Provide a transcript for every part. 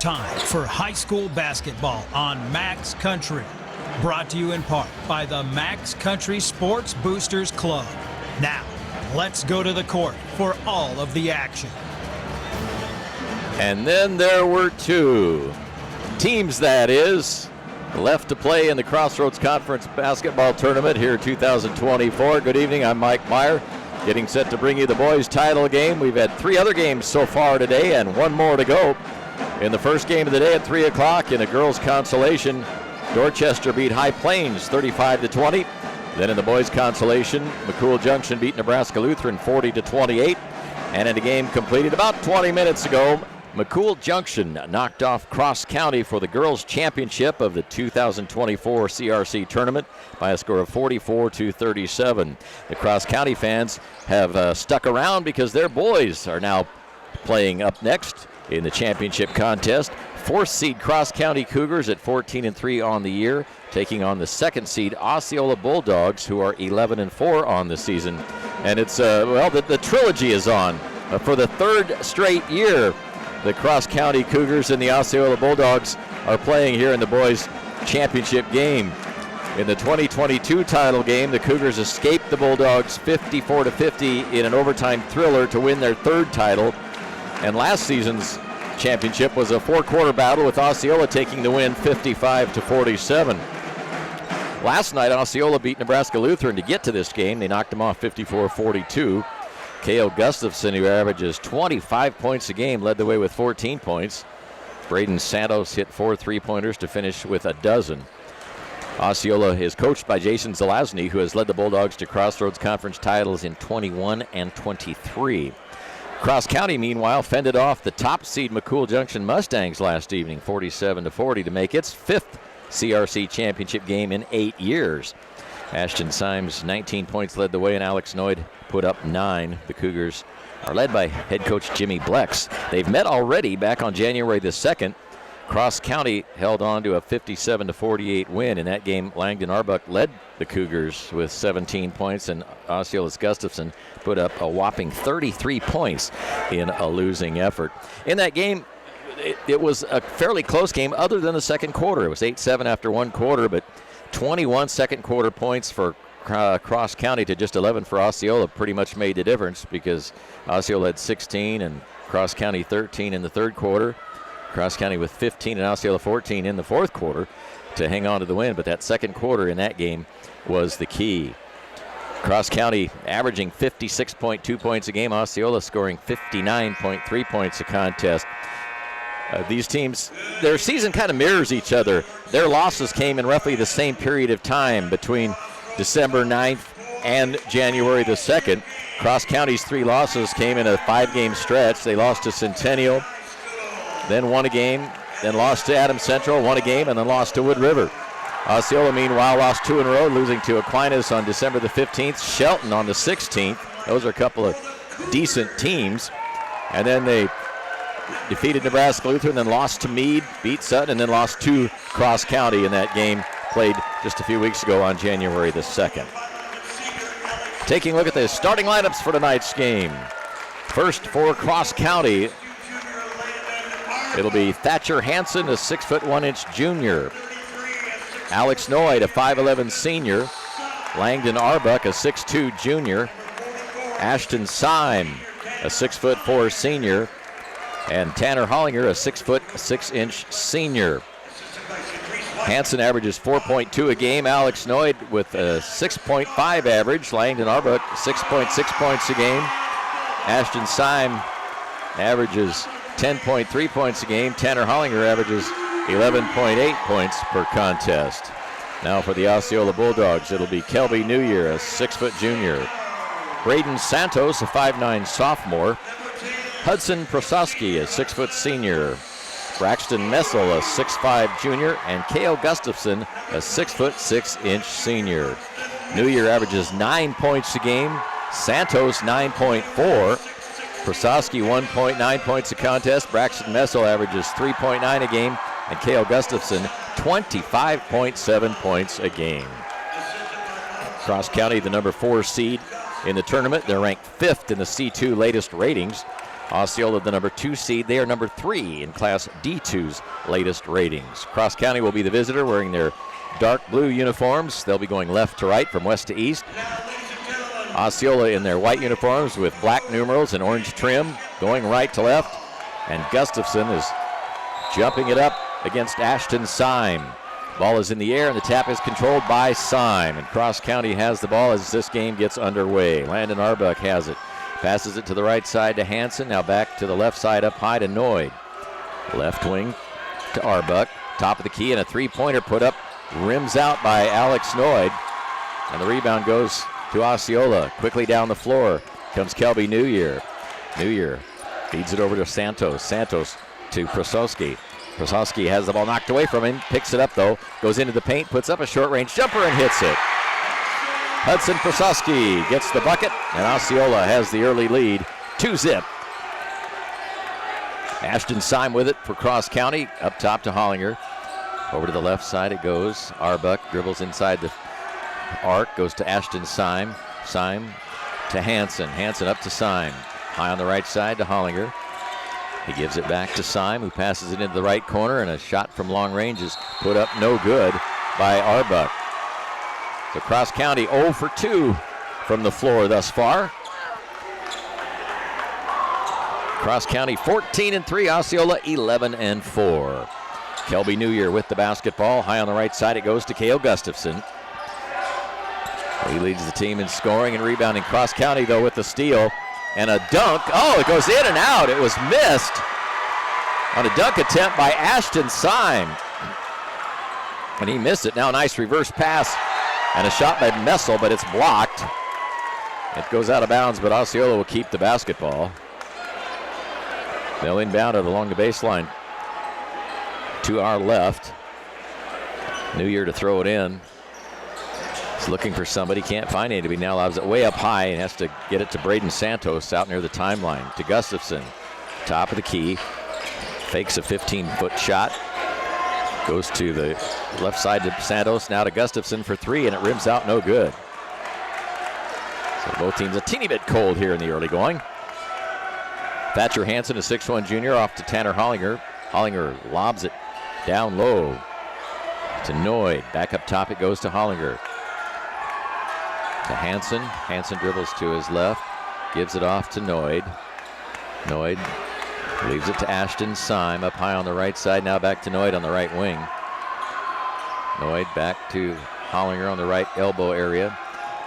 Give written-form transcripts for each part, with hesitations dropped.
time for high school basketball on Max Country. Brought to you in part by the Max Country Sports Boosters Club. Now, let's go to the court for all of the action. And then there were two teams, that is, left to play in the Crossroads Conference Basketball Tournament here 2024. Good evening, I'm Mike Meyer, getting set to bring you the boys' title game. We've had three other games so far today and one more to go. In the first game of the day at 3 o'clock in a girls' consolation, Dorchester beat High Plains 35-20. Then in the boys' consolation, McCool Junction beat Nebraska Lutheran 40-28. And in a game completed about 20 minutes ago, McCool Junction knocked off Cross County for the girls' championship of the 2024 CRC tournament by a score of 44-37. The Cross County fans have stuck around because their boys are now playing up next in the championship contest. Fourth seed Cross County Cougars at 14-3 on the year, taking on the second seed Osceola Bulldogs, who are 11-4 on the season. And it's the trilogy is on for the third straight year. The Cross County Cougars and the Osceola Bulldogs are playing here in the boys' championship game. In the 2022 title game, the Cougars escaped the Bulldogs 54-50 in an overtime thriller to win their third title. And last season's championship was a four-quarter battle with Osceola taking the win 55-47. Last night, Osceola beat Nebraska Lutheran to get to this game. They knocked them off 54-42. K.O. Gustafson, who averages 25 points a game, led the way with 14 points. Braden Santos hit 4 3-pointers to finish with a dozen. Osceola is coached by Jason Zelazny, who has led the Bulldogs to Crossroads Conference titles in 21 and 23. Cross County, meanwhile, fended off the top seed McCool Junction Mustangs last evening, 47-40, to make its fifth CRC championship game in 8 years. Ashton Symes, 19 points, led the way, and Alex Noyd put up 9. The Cougars are led by head coach Jimmy Blex. They've met already back on January the 2nd. Cross County held on to a 57-48 win. In that game, Langdon Arbuck led the Cougars with 17 points, and Osceola's Gustafson put up a whopping 33 points in a losing effort. In that game, it was a fairly close game other than the second quarter. It was 8-7 after one quarter, but 21 second quarter points for Cross County to just 11 for Osceola pretty much made the difference, because Osceola had 16 and Cross County 13 in the third quarter. Cross County with 15 and Osceola 14 in the fourth quarter to hang on to the win, but that second quarter in that game was the key. Cross County averaging 56.2 points a game, Osceola scoring 59.3 points a contest. These teams, their season kind of mirrors each other. Their losses came in roughly the same period of time between December 9th and January the 2nd. Cross County's 3 losses came in a 5-game stretch. They lost to Centennial, then won a game, then lost to Adams Central, won a game, and then lost to Wood River. Osceola, meanwhile, lost 2 in a row, losing to Aquinas on December the 15th, Shelton on the 16th. Those are a couple of decent teams. And then they defeated Nebraska Lutheran, then lost to Meade, beat Sutton, and then lost to Cross County in that game played just a few weeks ago on January the 2nd. Taking a look at the starting lineups for tonight's game. First for Cross County, it'll be Thatcher Hansen, a 6'1" junior. Alex Noyd, a 5'11" senior. Langdon Arbuck, a 6'2" junior. Ashton Syme, a 6'4" senior. And Tanner Hollinger, a 6'6" senior. Hansen averages 4.2 a game. Alex Noyd with a 6.5 average. Langdon Arbuck, 6.6 points a game. Ashton Syme averages 10.3 points a game. Tanner Hollinger averages 11.8 points per contest. Now for the Osceola Bulldogs, it'll be Kelby New Year, a 6' junior. Braden Santos, a 5'9" sophomore. Hudson Prososki, a 6' senior. Braxton Messel, a 6'5" junior. And K.O. Gustafson, a 6'6" senior. New Year averages 9 points a game. Santos, 9.4. Prososki, 1.9 points a contest. Braxton Messel averages 3.9 a game. And K.O. Gustafson, 25.7 points a game. Cross County, the number 4 seed in the tournament. They're ranked 5th in the C2 latest ratings. Osceola, the number 2 seed. They are number 3 in Class D2's latest ratings. Cross County will be the visitor, wearing their dark blue uniforms. They'll be going left to right from west to east. Osceola in their white uniforms with black numerals and orange trim, going right to left. And Gustafson is jumping it up against Ashton Syme. Ball is in the air, and the tap is controlled by Syme. And Cross County has the ball as this game gets underway. Landon Arbuck has it. Passes it to the right side to Hansen. Now back to the left side up high to Noyd. Left wing to Arbuck. Top of the key, and a three-pointer put up. Rims out by Alex Noyd. And the rebound goes to Osceola. Quickly down the floor comes Kelby New Year. New Year feeds it over to Santos. Santos to Prasowski. Prasowski has the ball knocked away from him. Picks it up, though. Goes into the paint. Puts up a short-range jumper and hits it. Hudson Prasowski gets the bucket, and Osceola has the early lead, 2-zip. Ashton Syme with it for Cross County, up top to Hollinger. Over to the left side it goes. Arbuck dribbles inside the arc, goes to Ashton Syme. Syme to Hansen. Hansen up to Syme. High on the right side to Hollinger. He gives it back to Syme, who passes it into the right corner, and a shot from long range is put up no good by Arbuck. So Cross County 0 for 2 from the floor thus far. Cross County 14-3, Osceola 11-4. Kelby New Year with the basketball. High on the right side it goes to Cale Gustafson. He leads the team in scoring and rebounding. Cross County, though, with the steal and a dunk. Oh, it goes in and out. It was missed on a dunk attempt by Ashton Syme. And he missed it. Now a nice reverse pass and a shot by Messel, but it's blocked. It goes out of bounds, but Osceola will keep the basketball. They'll inbound it along the baseline to our left. New Year to throw it in. He's looking for somebody, can't find anybody. Now allows it way up high and has to get it to Braden Santos out near the timeline. To Gustafson, top of the key. Fakes a 15-foot shot. Goes to the left side to Santos, now to Gustafson for 3, and it rims out no good. So both teams a teeny bit cold here in the early going. Thatcher Hansen, a 6'1 junior, off to Tanner Hollinger. Hollinger lobs it down low to Noyd. Back up top it goes to Hollinger. To Hansen. Hansen dribbles to his left. Gives it off to Noyd. Noyd leaves it to Ashton Syme up high on the right side. Now back to Noyd on the right wing. Noyd back to Hollinger on the right elbow area.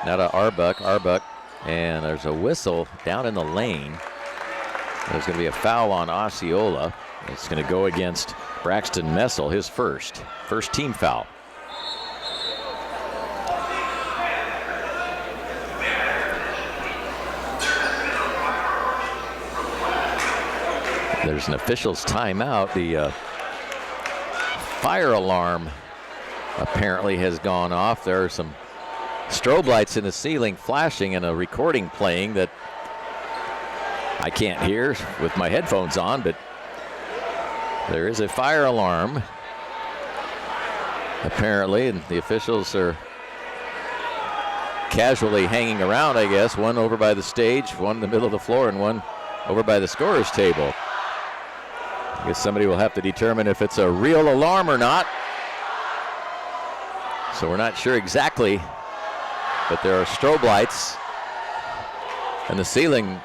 Now to Arbuck. Arbuck. And there's a whistle down in the lane. There's going to be a foul on Osceola. It's going to go against Braxton Messel, his first team foul. There's an official's timeout. The fire alarm apparently has gone off. There are some strobe lights in the ceiling flashing and a recording playing that I can't hear with my headphones on, but there is a fire alarm apparently, and the officials are casually hanging around, I guess. One over by the stage, one in the middle of the floor, and one over by the scorer's table. I guess somebody will have to determine if it's a real alarm or not. So we're not sure exactly, but there are strobe lights in the ceiling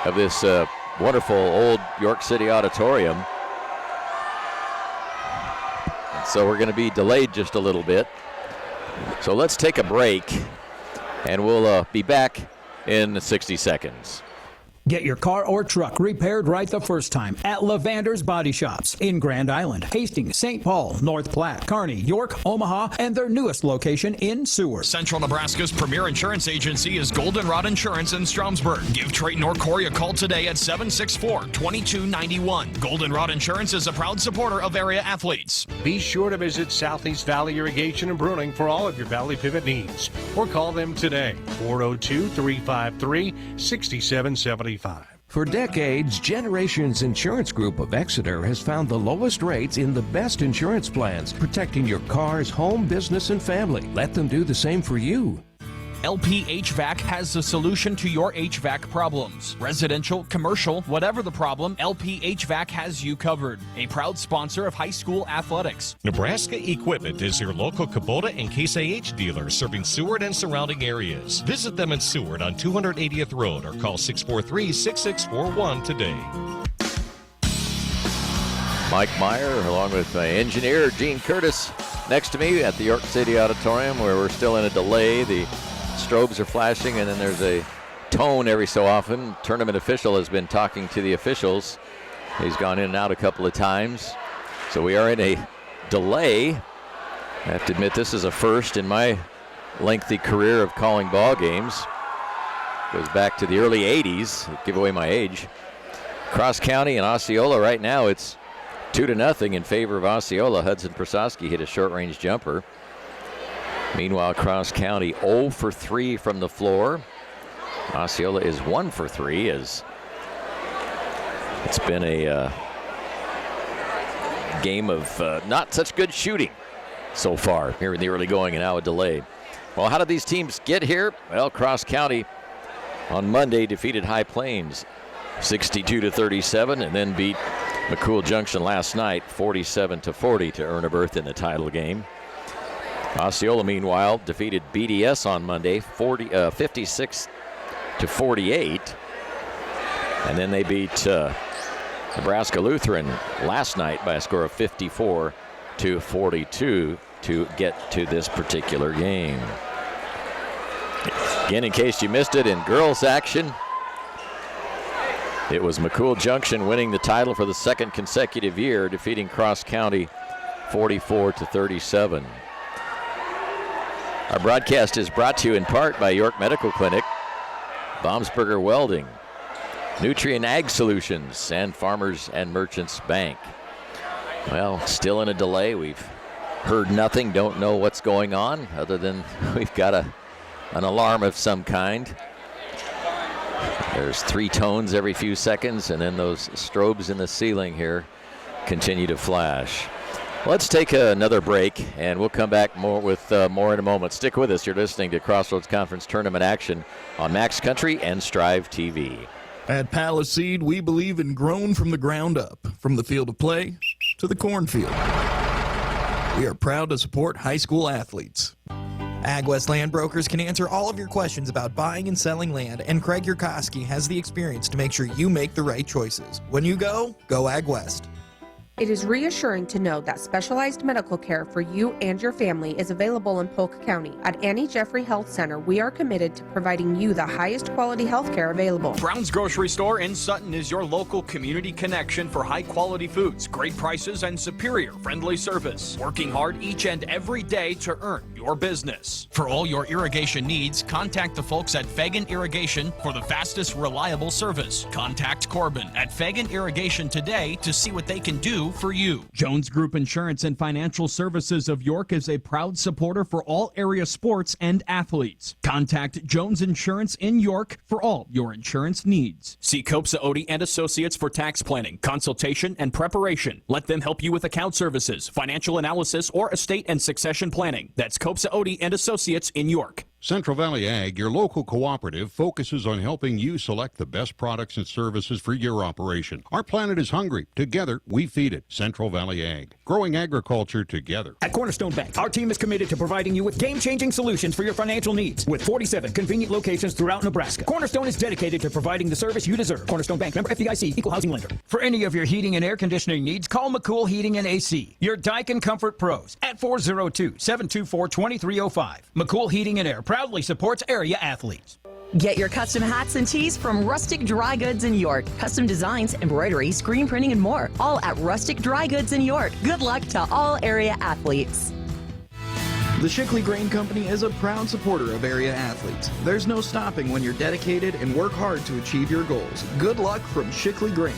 of this wonderful old York City Auditorium. And so we're going to be delayed just a little bit. So let's take a break, and we'll be back in 60 seconds. Get your car or truck repaired right the first time at Lavander's Body Shops in Grand Island, Hastings, St. Paul, North Platte, Kearney, York, Omaha, and their newest location in Seward. Central Nebraska's premier insurance agency is Goldenrod Insurance in Stromsburg. Give Trayton or Corey a call today at 764-2291. Goldenrod Insurance is a proud supporter of area athletes. Be sure to visit Southeast Valley Irrigation and Pruning for all of your Valley Pivot needs, or call them today, 402-353-6775. For decades, Generations Insurance Group of Exeter has found the lowest rates in the best insurance plans, protecting your cars, home, business, and family. Let them do the same for you. LP HVAC has the solution to your HVAC problems. Residential, commercial, whatever the problem, LP HVAC has you covered. A proud sponsor of high school athletics. Nebraska Equipment is your local Kubota and Case IH dealer serving Seward and surrounding areas. Visit them in Seward on 280th Road or call 643-6641 today. Mike Meyer, along with engineer Gene Curtis, next to me at the York City Auditorium, where we're still in a delay. The strobes are flashing, and then there's a tone every so often. Tournament official has been talking to the officials. He's gone in and out a couple of times. So we are in a delay. I have to admit, this is a first in my lengthy career of calling ball games. Goes back to the early 80s. Give away my age. Cross County and Osceola right now, it's 2-0 in favor of Osceola. Hudson Prasowski hit a short-range jumper. Meanwhile, Cross County 0 for 3 from the floor. Osceola is 1 for 3 as it's been a game of not such good shooting so far here in the early going, and now a delay. Well, how did these teams get here? Well, Cross County on Monday defeated High Plains 62-37 and then beat McCool Junction last night 47-40 to earn a berth in the title game. Osceola, meanwhile, defeated BDS on Monday 56-48, and then they beat Nebraska Lutheran last night by a score of 54-42 to get to this particular game. Again, in case you missed it, in girls action, it was McCool Junction winning the title for the second consecutive year, defeating Cross County 44-37. Our broadcast is brought to you in part by York Medical Clinic, Baumsberger Welding, Nutrien Ag Solutions, and Farmers and Merchants Bank. Well, still in a delay. We've heard nothing, don't know what's going on, other than we've got an alarm of some kind. There's 3 tones every few seconds, and then those strobes in the ceiling here continue to flash. Let's take another break, and we'll come back with more in a moment. Stick with us. You're listening to Crossroads Conference Tournament action on Max Country and Strive TV. At Paliseed, we believe in grown from the ground up, from the field of play to the cornfield. We are proud to support high school athletes. AgWest Land Brokers can answer all of your questions about buying and selling land, and Craig Yurkowski has the experience to make sure you make the right choices. When you go AgWest. It is reassuring to know that specialized medical care for you and your family is available in Polk County. At Annie Jeffrey Health Center, we are committed to providing you the highest quality health care available. Brown's Grocery Store in Sutton is your local community connection for high quality foods, great prices, and superior friendly service. Working hard each and every day to earn your business. For all your irrigation needs, contact the folks at Fagan Irrigation for the fastest, reliable service. Contact Corbin at Fagan Irrigation today to see what they can do for you. Jones Group Insurance and Financial Services of York is a proud supporter for all area sports and athletes. Contact Jones Insurance in York for all your insurance needs. See Copsa Odie and Associates for tax planning, consultation, and preparation. Let them help you with account services, financial analysis, or estate and succession planning. That's Copsa Odie and Associates in York. Central Valley Ag, your local cooperative, focuses on helping you select the best products and services for your operation. Our planet is hungry. Together, we feed it. Central Valley Ag, growing agriculture together. At Cornerstone Bank, our team is committed to providing you with game-changing solutions for your financial needs. With 47 convenient locations throughout Nebraska, Cornerstone is dedicated to providing the service you deserve. Cornerstone Bank, member FDIC, equal housing lender. For any of your heating and air conditioning needs, call McCool Heating and AC, your Daikin Comfort Pros, at 402-724-2305. McCool Heating and Air proudly supports area athletes. Get your custom hats and tees from Rustic Dry Goods in York. Custom designs, embroidery, screen printing, and more. All at Rustic Dry Goods in York. Good luck to all area athletes. The Shickley Grain Company is a proud supporter of area athletes. There's no stopping when you're dedicated and work hard to achieve your goals. Good luck from Shickley Grain.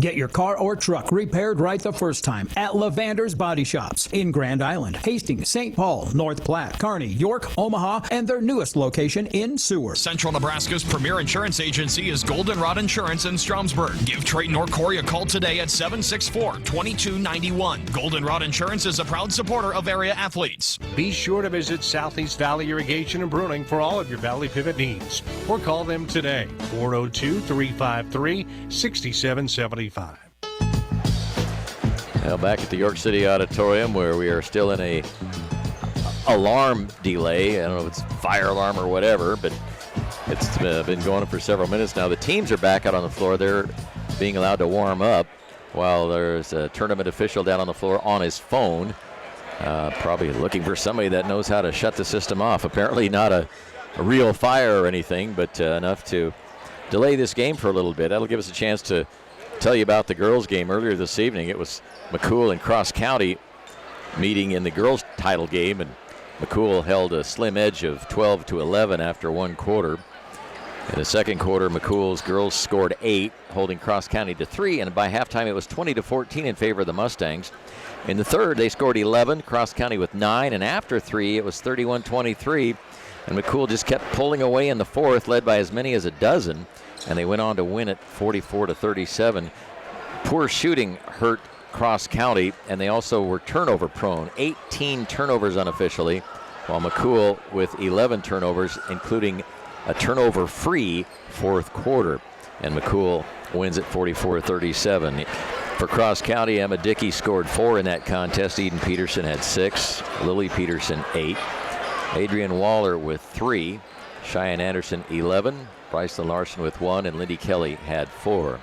Get your car or truck repaired right the first time at Lavander's Body Shops in Grand Island, Hastings, St. Paul, North Platte, Kearney, York, Omaha, and their newest location in Seward. Central Nebraska's premier insurance agency is Goldenrod Insurance in Stromsburg. Give Trayton or Corey a call today at 764-2291. Goldenrod Insurance is a proud supporter of area athletes. Be sure to visit Southeast Valley Irrigation and Pruning for all of your Valley Pivot needs, or call them today, 402-353-6775. Now back at the York City Auditorium, where we are still in a alarm delay. I don't know if it's fire alarm or whatever, but it's been going on for several minutes now. The teams are back out on the floor. They're being allowed to warm up while there's a tournament official down on the floor on his phone, probably looking for somebody that knows how to shut the system off. Apparently not a real fire or anything, but enough to delay this game for a little bit. That'll give us a chance to tell you about the girls' game earlier this evening. It was McCool and Cross County meeting in the girls' title game, and McCool held a slim edge of 12-11 after one quarter. In the second quarter, McCool's girls scored 8, holding Cross County to 3, and by halftime it was 20-14 in favor of the Mustangs. In the third, they scored 11, Cross County with 9, and after 3, it was 31-23, and McCool just kept pulling away in the fourth, led by as many as a dozen, and they went on to win it 44-37. Poor shooting hurt Cross County, and they also were turnover prone. 18 turnovers unofficially, while McCool with 11 turnovers, including a turnover-free fourth quarter. And McCool wins it 44-37. For Cross County, Emma Dickey scored 4 in that contest. Eden Peterson had 6. Lily Peterson 8. Adrian Waller with 3. Cheyenne Anderson 11. Bryson Larson with 1, and Lindy Kelly had 4.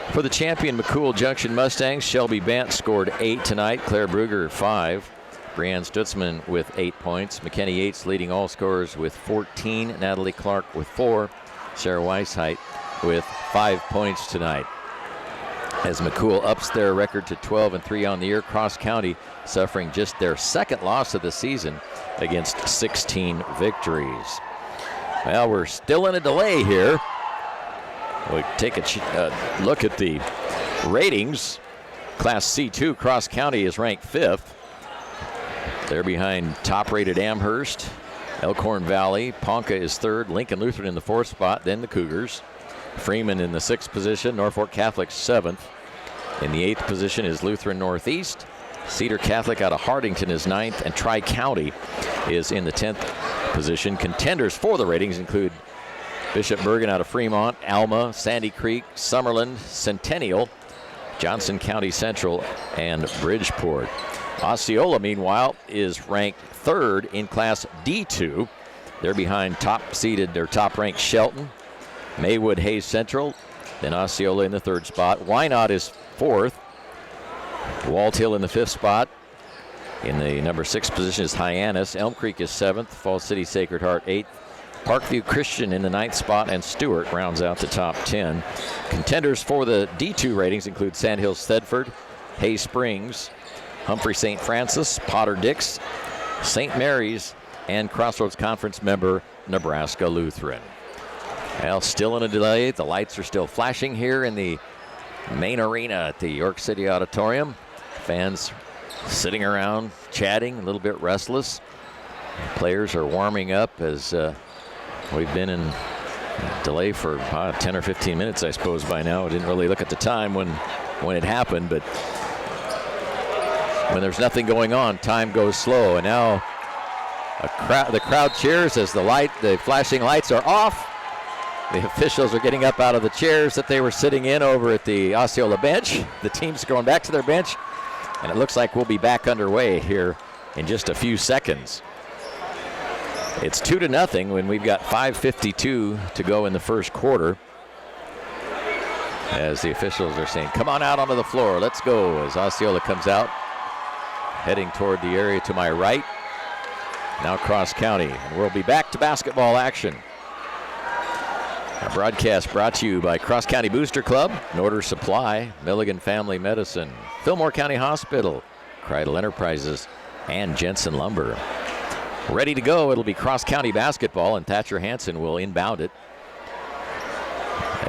For the champion McCool Junction Mustangs, Shelby Bant scored 8 tonight. Claire Brugger 5. Brianne Stutzman with 8 points. McKenny Yates leading all scorers with 14. Natalie Clark with 4. Sarah Weisheidt with 5 points tonight. As McCool ups their record to 12-3 on the year, Cross County suffering just their second loss of the season against 16 victories. Well, we're still in a delay here. We take a look at the ratings. Class C2, Cross County is ranked 5th. They're behind top-rated Amherst, Elkhorn Valley. Ponca is 3rd. Lincoln Lutheran in the 4th spot, then the Cougars. Freeman in the 6th position. Norfolk Catholic 7th. In the 8th position is Lutheran Northeast. Cedar Catholic out of Hardington is 9th, and Tri-County is in the 10th position. Contenders for the ratings include Bishop Bergen out of Fremont, Alma, Sandy Creek, Summerlin, Centennial, Johnson County Central, and Bridgeport. Osceola, meanwhile, is ranked 3rd in Class D2. They're behind top-seeded or top-ranked Shelton, Maywood, Hayes Central, then Osceola in the 3rd spot. Wynot is 4th. Walt Hill in the 5th spot. In the number 6 position is Hyannis. Elm Creek is 7th. Falls City Sacred Heart 8th. Parkview Christian in the 9th spot, and Stewart rounds out the top 10. Contenders for the D2 ratings include Sandhills Thedford, Hay Springs, Humphrey St. Francis, Potter Dix, St. Mary's, and Crossroads Conference member Nebraska Lutheran. Well, still in a delay. The lights are still flashing here in the main arena at the York City Auditorium. Fans sitting around, chatting, a little bit restless. Players are warming up as we've been in delay for 10 or 15 minutes, I suppose, by now. I didn't really look at the time when it happened, but when there's nothing going on, time goes slow. And now the crowd cheers as the flashing lights are off. The officials are getting up out of the chairs that they were sitting in over at the Osceola bench. The team's going back to their bench, and it looks like we'll be back underway here in just a few seconds. It's 2-0 when we've got 5:52 to go in the first quarter. As the officials are saying, come on out onto the floor, let's go, as Osceola comes out, heading toward the area to my right. Now Cross County, and we'll be back to basketball action. Our broadcast brought to you by Cross County Booster Club, Norder Supply, Milligan Family Medicine, Fillmore County Hospital, Kreidel Enterprises, and Jensen Lumber. Ready to go. It'll be Cross County basketball, and Thatcher Hansen will inbound it.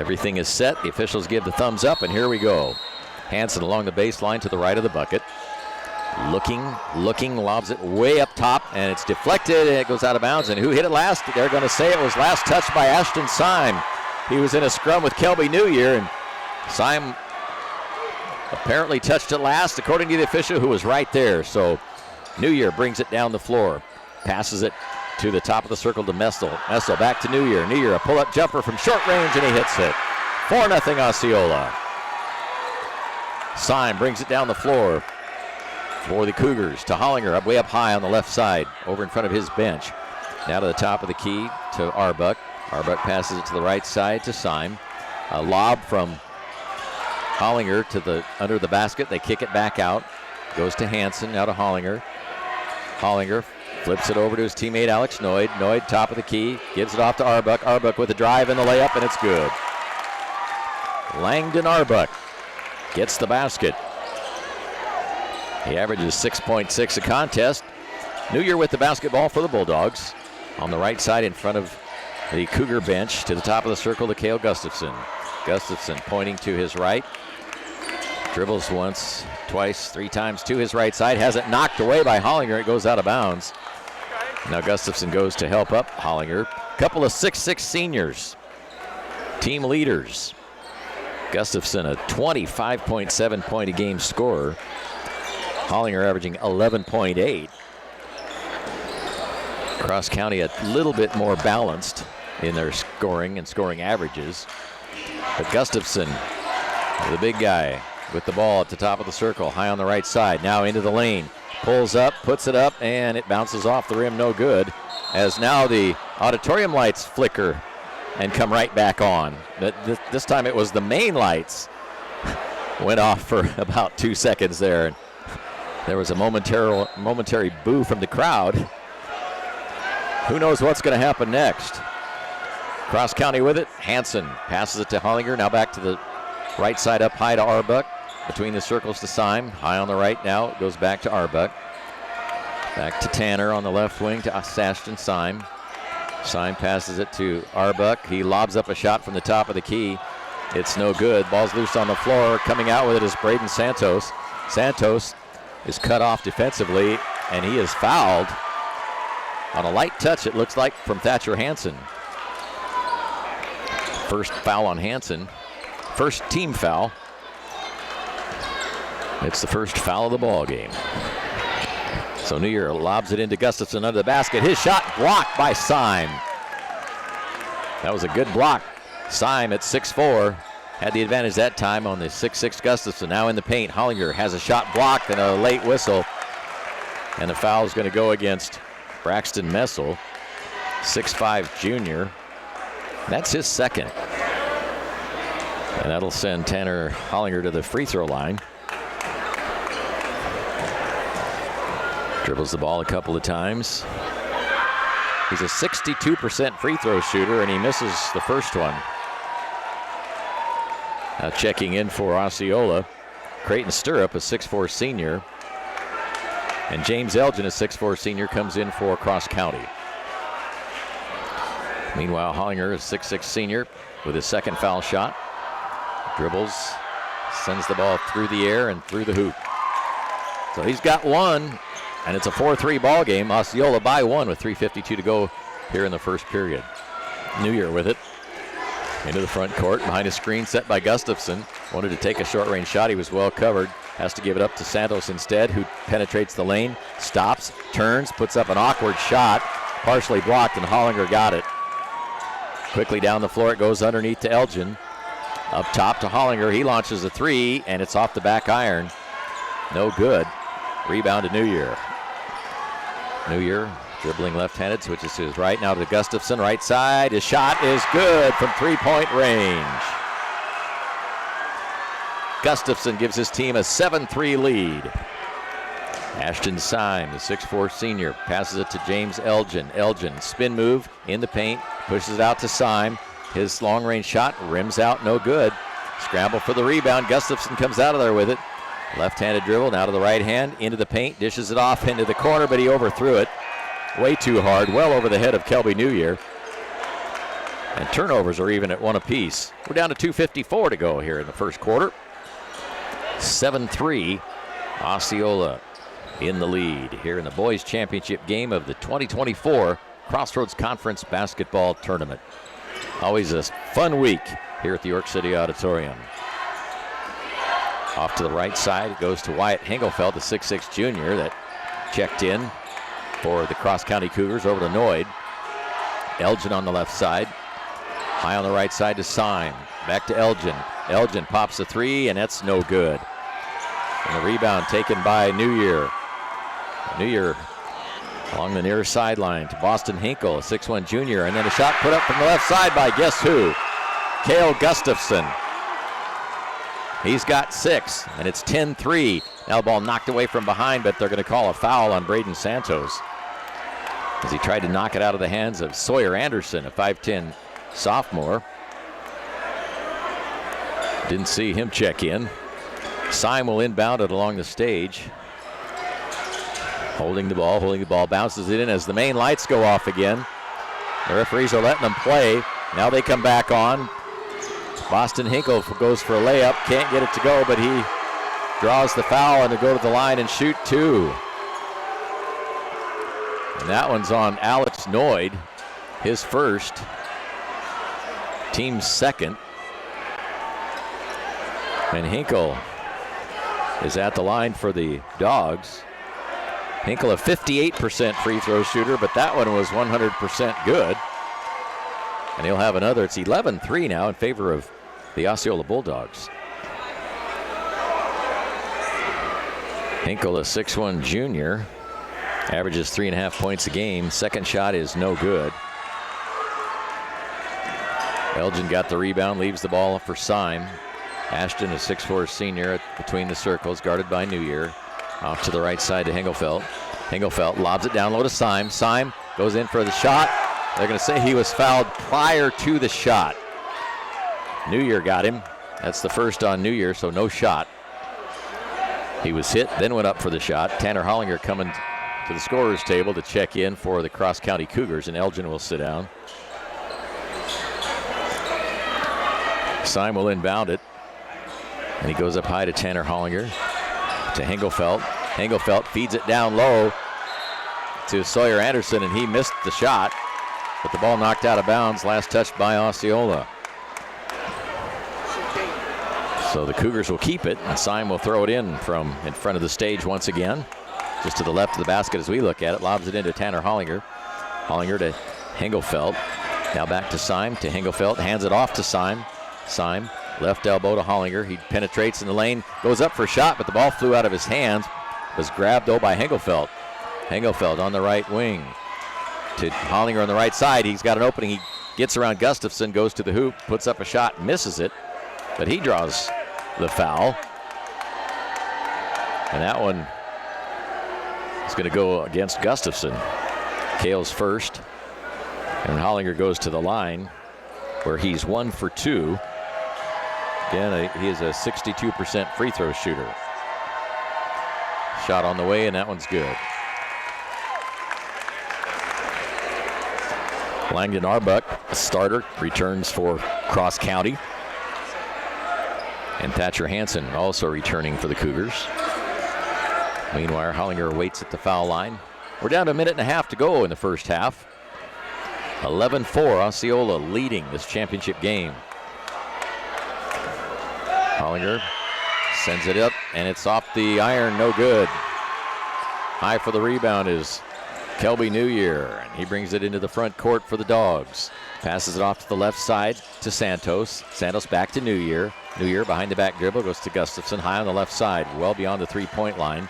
Everything is set. The officials give the thumbs up, and here we go. Hansen along the baseline to the right of the bucket. Looking, lobs it way up top, and it's deflected, and it goes out of bounds. And who hit it last? They're going to say it was last touched by Ashton Syme. He was in a scrum with Kelby New Year, and Syme apparently touched it last, according to the official, who was right there. So New Year brings it down the floor, passes it to the top of the circle to Messel. Messel back to New Year. New Year, a pull-up jumper from short range, and he hits it. 4-0 Osceola. Syme brings it down the floor for the Cougars to Hollinger, way up high on the left side, over in front of his bench. Now to the top of the key to Arbuck. Arbuck passes it to the right side to Syme. A lob from Hollinger to the under the basket. They kick it back out. Goes to Hansen, now to Hollinger. Hollinger flips it over to his teammate Alex Noyd. Noyd, top of the key, gives it off to Arbuck. Arbuck with a drive and the layup, and it's good. Langdon Arbuck gets the basket. He averages 6.6 a contest. New Year with the basketball for the Bulldogs. On the right side in front of the Cougar bench, to the top of the circle to Cale Gustafson. Gustafson pointing to his right. Dribbles once, twice, 3 times to his right side. Has it knocked away by Hollinger. It goes out of bounds. Now Gustafson goes to help up Hollinger. Couple of 6'6 seniors. Team leaders. Gustafson, a 25.7 point a game scorer. Hollinger averaging 11.8. Cross County a little bit more balanced in their scoring and scoring averages. But Gustafson, the big guy, with the ball at the top of the circle, high on the right side, now into the lane. Pulls up, puts it up, and it bounces off the rim, no good. As now the auditorium lights flicker and come right back on. But this time it was the main lights. Went off for about 2 seconds there. And there was a momentary boo from the crowd. Who knows what's going to happen next? Cross County with it. Hansen passes it to Hollinger. Now back to the right side up high to Arbuck. Between the circles to Syme. High on the right now. It goes back to Arbuck. Back to Tanner on the left wing to Ashton Syme. Syme passes it to Arbuck. He lobs up a shot from the top of the key. It's no good. Ball's loose on the floor. Coming out with it is Braden Santos. Santos is cut off defensively, and he is fouled on a light touch, it looks like, from Thatcher Hansen. First foul on Hansen. First team foul. It's the first foul of the ball game. So New Year lobs it into Gustafson under the basket. His shot blocked by Syme. That was a good block. Syme at 6'4", had the advantage that time on the 6'6 Gustafson. Now in the paint, Hollinger has a shot blocked and a late whistle. And the foul is going to go against Braxton Messel, 6'5 junior. That's his second. And that'll send Tanner Hollinger to the free throw line. Dribbles the ball a couple of times. He's a 62% free throw shooter, and he misses the first one. Now checking in for Osceola, Creighton Stirrup, a 6'4 senior. And James Elgin, a 6'4 senior, comes in for Cross County. Meanwhile, Hollinger, a 6'6 senior, with his second foul shot. Dribbles, sends the ball through the air and through the hoop. So he's got one, and it's a 4-3 ball game. Osceola by one with 3:52 to go here in the first period. New Year with it. Into the front court, behind a screen set by Gustafson. Wanted to take a short-range shot. He was well covered. Has to give it up to Santos instead, who penetrates the lane, stops, turns, puts up an awkward shot, partially blocked, and Hollinger got it. Quickly down the floor, it goes underneath to Elgin. Up top to Hollinger. He launches a three, and it's off the back iron. No good. Rebound to New Year. New Year dribbling left-handed, switches to his right. Now to Gustafson, right side. His shot is good from three-point range. Gustafson gives his team a 7-3 lead. Ashton Syme, the 6'4 senior, passes it to James Elgin. Elgin, spin move in the paint, pushes it out to Syme. His long-range shot rims out, no good. Scramble for the rebound. Gustafson comes out of there with it. Left-handed dribble, now to the right hand, into the paint, dishes it off into the corner, but he overthrew it. Way too hard, well over the head of Kelby New Year. And turnovers are even at 1 apiece. We're down to 2:54 to go here in the first quarter. 7-3, Osceola in the lead here in the boys championship game of the 2024 Crossroads Conference Basketball Tournament. Always a fun week here at the York City Auditorium. Off to the right side, it goes to Wyatt Hengelfeld, the 6'6 junior that checked in for the Cross County Cougars over to Noyd. Elgin on the left side. High on the right side to Syme. Back to Elgin. Elgin pops the three, and that's no good. And the rebound taken by New Year. New Year along the near sideline to Boston Hinkle, a 6'1 junior, and then a shot put up from the left side by guess who? Cale Gustafson. He's got 6, and it's 10-3. Now the ball knocked away from behind, but they're going to call a foul on Braden Santos as he tried to knock it out of the hands of Sawyer Anderson, a 5'10 sophomore. Didn't see him check in. Syme will inbound it along the stage. Holding the ball, bounces it in as the main lights go off again. The referees are letting them play. Now they come back on. Boston Hinkle goes for a layup, can't get it to go, but he draws the foul and to go to the line and shoot 2. And that one's on Alex Noyd, his first, team's second. And Hinkle is at the line for the Dogs. Hinkle a 58% free throw shooter, but that one was 100% good. And he'll have another. It's 11-3 now in favor of the Osceola Bulldogs. Hinkle, a 6'1 junior, averages 3.5 points a game. Second shot is no good. Elgin got the rebound, leaves the ball for Syme. Ashton, a 6'4 senior, between the circles, guarded by New Year. Off to the right side to Hengelfeld. Hengelfeld lobs it down low to Syme. Syme goes in for the shot. They're going to say he was fouled prior to the shot. New Year got him. That's the first on New Year, so no shot. He was hit, then went up for the shot. Tanner Hollinger coming to the scorer's table to check in for the Cross County Cougars, and Elgin will sit down. Syme will inbound it. And he goes up high to Tanner Hollinger. To Hengelfeld. Hengelfeld feeds it down low to Sawyer Anderson, and he missed the shot. But the ball knocked out of bounds. Last touched by Osceola. So the Cougars will keep it, and Syme will throw it in from in front of the stage once again. Just to the left of the basket as we look at it. Lobs it into Tanner Hollinger. Hollinger to Hengelfeld. Now back to Syme, to Hengelfeld. Hands it off to Syme. Syme, left elbow to Hollinger. He penetrates in the lane, goes up for a shot, but the ball flew out of his hands. Was grabbed, though, by Hengelfeld. Hengelfeld on the right wing to Hollinger on the right side. He's got an opening. He gets around Gustafson, goes to the hoop, puts up a shot, misses it, but he draws the foul. And that one is going to go against Gustafson. Cale's first. And Hollinger goes to the line where he's 1 for 2. Again, he is a 62% free throw shooter. Shot on the way, and that one's good. Langdon Arbuck, a starter, returns for Cross County. And Thatcher Hansen also returning for the Cougars. Meanwhile, Hollinger waits at the foul line. We're down to a minute and a half to go in the first half. 11-4, Osceola leading this championship game. Hollinger sends it up, and it's off the iron, no good. High for the rebound is Kelby New Year, and he brings it into the front court for the Dogs. Passes it off to the left side to Santos. Santos back to New Year. New Year behind the back dribble, goes to Gustafson, high on the left side, well beyond the three-point line.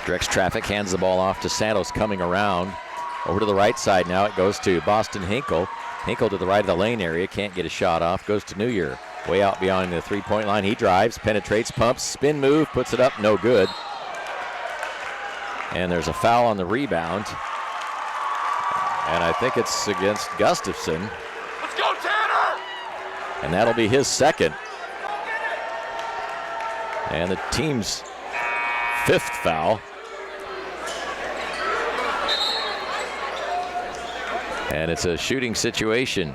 Directs traffic, hands the ball off to Santos coming around. Over to the right side now, it goes to Boston Hinkle. Hinkle to the right of the lane area, can't get a shot off, goes to New Year. Way out beyond the three-point line, he drives, penetrates, pumps, spin move, puts it up, no good. And there's a foul on the rebound. And I think it's against Gustafson. Let's go, Tanner! And that'll be his second. And the team's 5th foul. And it's a shooting situation.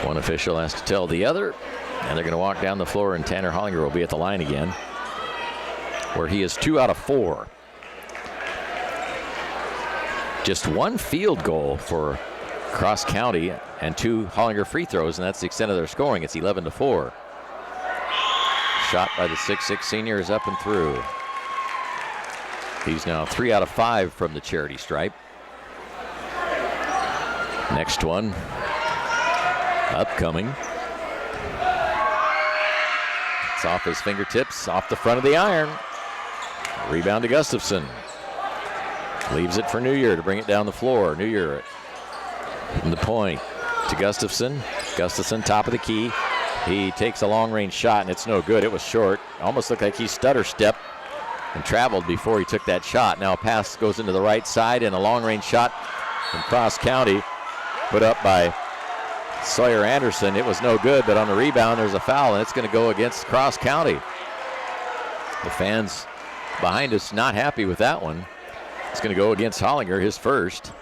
One official has to tell the other, and they're going to walk down the floor, and Tanner Hollinger will be at the line again, where he is 2 out of 4. Just one field goal for Cross County and 2 Hollinger free throws, and that's the extent of their scoring. It's 11-4. Shot by the 6'6 senior is up and through. He's now 3 out of 5 from the charity stripe. Next one, upcoming. It's off his fingertips, off the front of the iron. Rebound to Gustafson. Leaves it for New Year to bring it down the floor. New Year from the point to Gustafson. Gustafson, top of the key. He takes a long-range shot, and it's no good. It was short. Almost looked like he stutter-stepped and traveled before he took that shot. Now a pass goes into the right side, and a long-range shot from Cross County put up by Sawyer Anderson. It was no good, but on the rebound, there's a foul, and it's going to go against Cross County. The fans behind us not happy with that one. It's going to go against Hollinger, his first.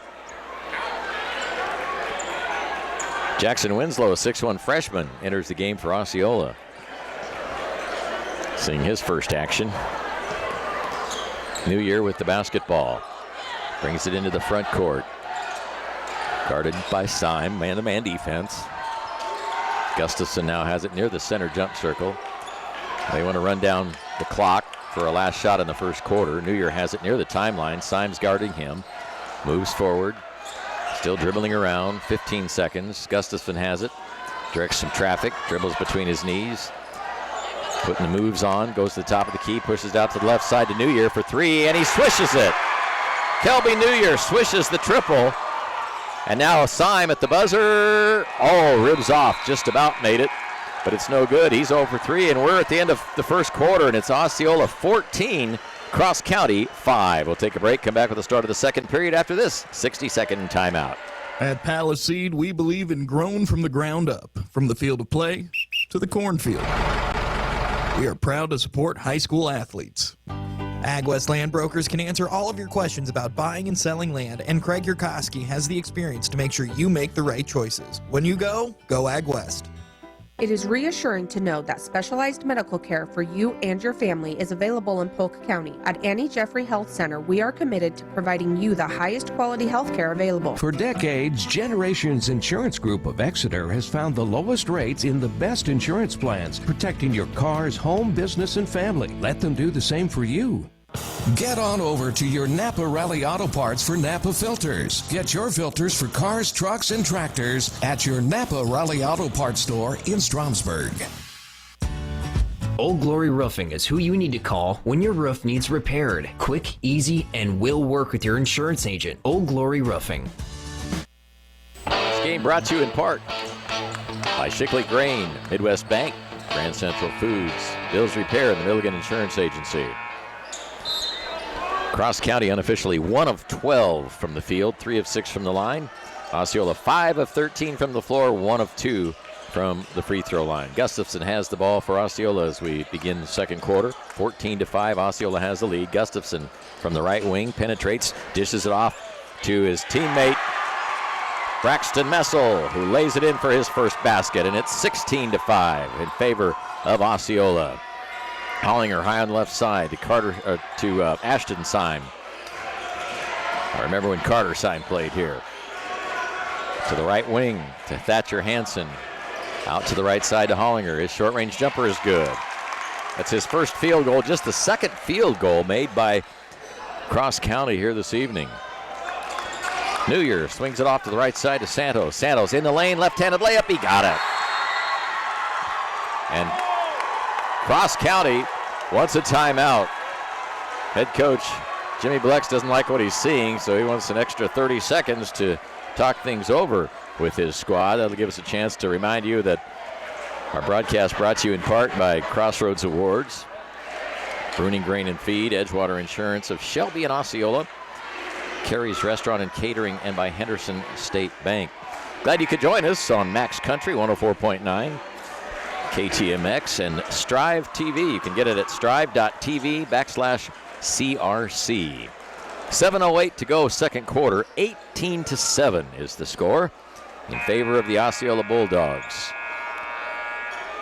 Jackson Winslow, a 6'1 freshman, enters the game for Osceola. Seeing his first action. New Year with the basketball. Brings it into the front court. Guarded by Syme, man-to-man defense. Gustafson now has it near the center jump circle. They want to run down the clock for a last shot in the first quarter. New Year has it near the timeline. Syme's guarding him. Moves forward. Still dribbling around. 15 seconds. Gustafson has it. Directs some traffic. Dribbles between his knees. Putting the moves on. Goes to the top of the key. Pushes out to the left side to New Year for 3. And he swishes it. Kelby New Year swishes the triple. And now Syme at the buzzer. Oh, ribs off. Just about made it. But it's no good. He's 0 for 3, and we're at the end of the first quarter, and it's Osceola 14, Cross County 5. We'll take a break, come back with the start of the second period after this 60-second timeout. At Palisade, we believe in grown from the ground up, from the field of play to the cornfield. We are proud to support high school athletes. AgWest Land Brokers can answer all of your questions about buying and selling land, and Craig Yurkowski has the experience to make sure you make the right choices. When you go AgWest. It is reassuring to know that specialized medical care for you and your family is available in Polk County. At Annie Jeffrey Health Center, we are committed to providing you the highest quality health care available. For decades, Generations Insurance Group of Exeter has found the lowest rates in the best insurance plans, protecting your cars, home, business, and family. Let them do the same for you. Get on over to your Napa Rally Auto Parts for Napa filters. Get your filters for cars, trucks, and tractors at your Napa Rally Auto Parts store in Stromsburg. Old Glory Roofing is who you need to call when your roof needs repaired. Quick, easy, and will work with your insurance agent. Old Glory Roofing. This game brought to you in part by Shickley Grain, Midwest Bank, Grand Central Foods, Bill's Repair, and the Milligan Insurance Agency. Cross County unofficially 1 of 12 from the field, 3 of 6 from the line. Osceola 5 of 13 from the floor, 1 of 2 from the free throw line. Gustafson has the ball for Osceola as we begin the second quarter. 14-5, Osceola has the lead. Gustafson from the right wing penetrates, dishes it off to his teammate Braxton Messel, who lays it in for his first basket, and it's 16-5 in favor of Osceola. Hollinger high on the left side to Ashton Syme. I remember when Carter Syme played here. To the right wing to Thatcher Hansen. Out to the right side to Hollinger. His short-range jumper is good. That's his first field goal, just the second field goal made by Cross County here this evening. New Year swings it off to the right side to Santos. Santos in the lane, left-handed layup, he got it. And Cross County wants a timeout. Head coach Jimmy Blex doesn't like what he's seeing, so he wants an extra 30 seconds to talk things over with his squad. That'll give us a chance to remind you that our broadcast brought to you in part by Crossroads Awards, Bruning Grain and Feed, Edgewater Insurance of Shelby and Osceola, Carrie's Restaurant and Catering, and by Henderson State Bank. Glad you could join us on Max Country 104.9. KTMX and Strive TV. You can get it at strive.tv/CRC. 7:08 to go, second quarter. 18-7 is the score. in favor of the Osceola Bulldogs.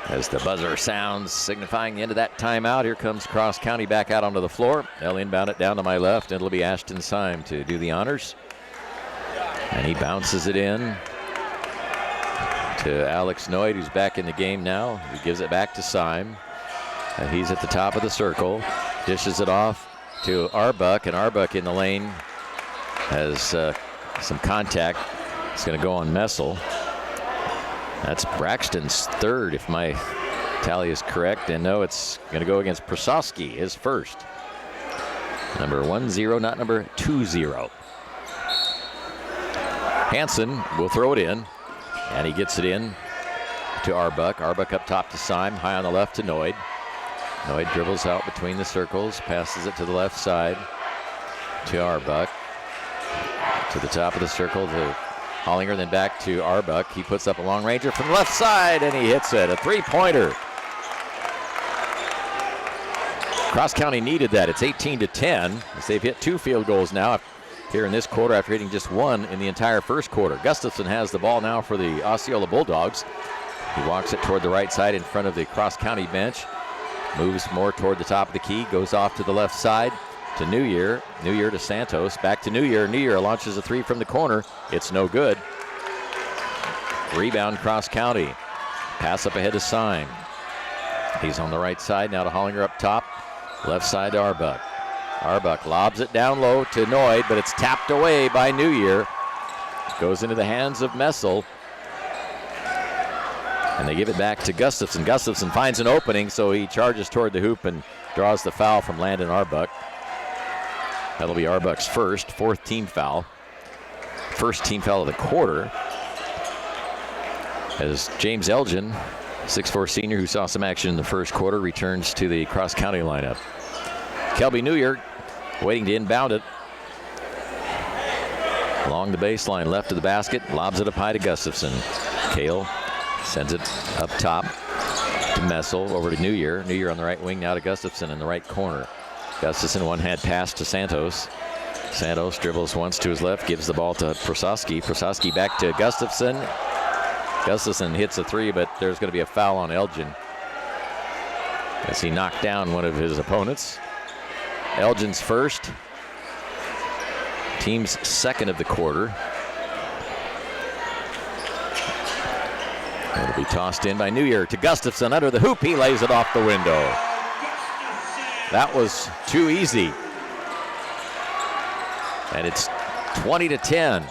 As the buzzer sounds, signifying the end of that timeout, here comes Cross County back out onto the floor. They'll inbound it down to my left, and it'll be Ashton Syme to do the honors. And he bounces it in to Alex Noyd, who's back in the game now. He gives it back to Syme. And he's at the top of the circle. Dishes it off to Arbuck, and Arbuck in the lane has some contact. It's going to go on Messel. That's Braxton's third, if my tally is correct. And no, it's going to go against Prasowski, his first. Number 1-0, not number 2-0. Hansen will throw it in, and he gets it in to Arbuck. Arbuck up top to Syme, high on the left to Noyd. Noyd dribbles out between the circles, passes it to the left side to Arbuck. To the top of the circle to Hollinger, then back to Arbuck. He puts up a long ranger from the left side, and he hits it. A three-pointer. Cross County needed that. It's 18-10 as they've hit 2 field goals now here in this quarter after hitting just 1 in the entire first quarter. Gustafson has the ball now for the Osceola Bulldogs. He walks it toward the right side in front of the Cross County bench. Moves more toward the top of the key, goes off to the left side to New Year. New Year to Santos, back to New Year. New Year launches a 3 from the corner. It's no good. Rebound Cross County. Pass up ahead to Syme. He's on the right side now to Hollinger up top. Left side to Arbuck. Arbuck lobs it down low to Noyd, but it's tapped away by New Year. Goes into the hands of Messel. And they give it back to Gustafson. Gustafson finds an opening, so he charges toward the hoop and draws the foul from Landon Arbuck. That'll be Arbuck's fourth team foul. First team foul of the quarter. As James Elgin, 6'4" senior who saw some action in the first quarter, returns to the Cross County lineup. Kelby New Year waiting to inbound it. Along the baseline, left of the basket, lobs it up high to Gustafson. Kale sends it up top to Messel, over to New Year. New Year on the right wing, now to Gustafson in the right corner. Gustafson, one-hand pass to Santos. Santos dribbles once to his left, gives the ball to Prasowski. Prasowski back to Gustafson. Gustafson hits a 3, but there's going to be a foul on Elgin as he knocked down one of his opponents. Elgin's first, team's second of the quarter. It'll be tossed in by New Year to Gustafson under the hoop. He lays it off the window. That was too easy. And it's 20-10.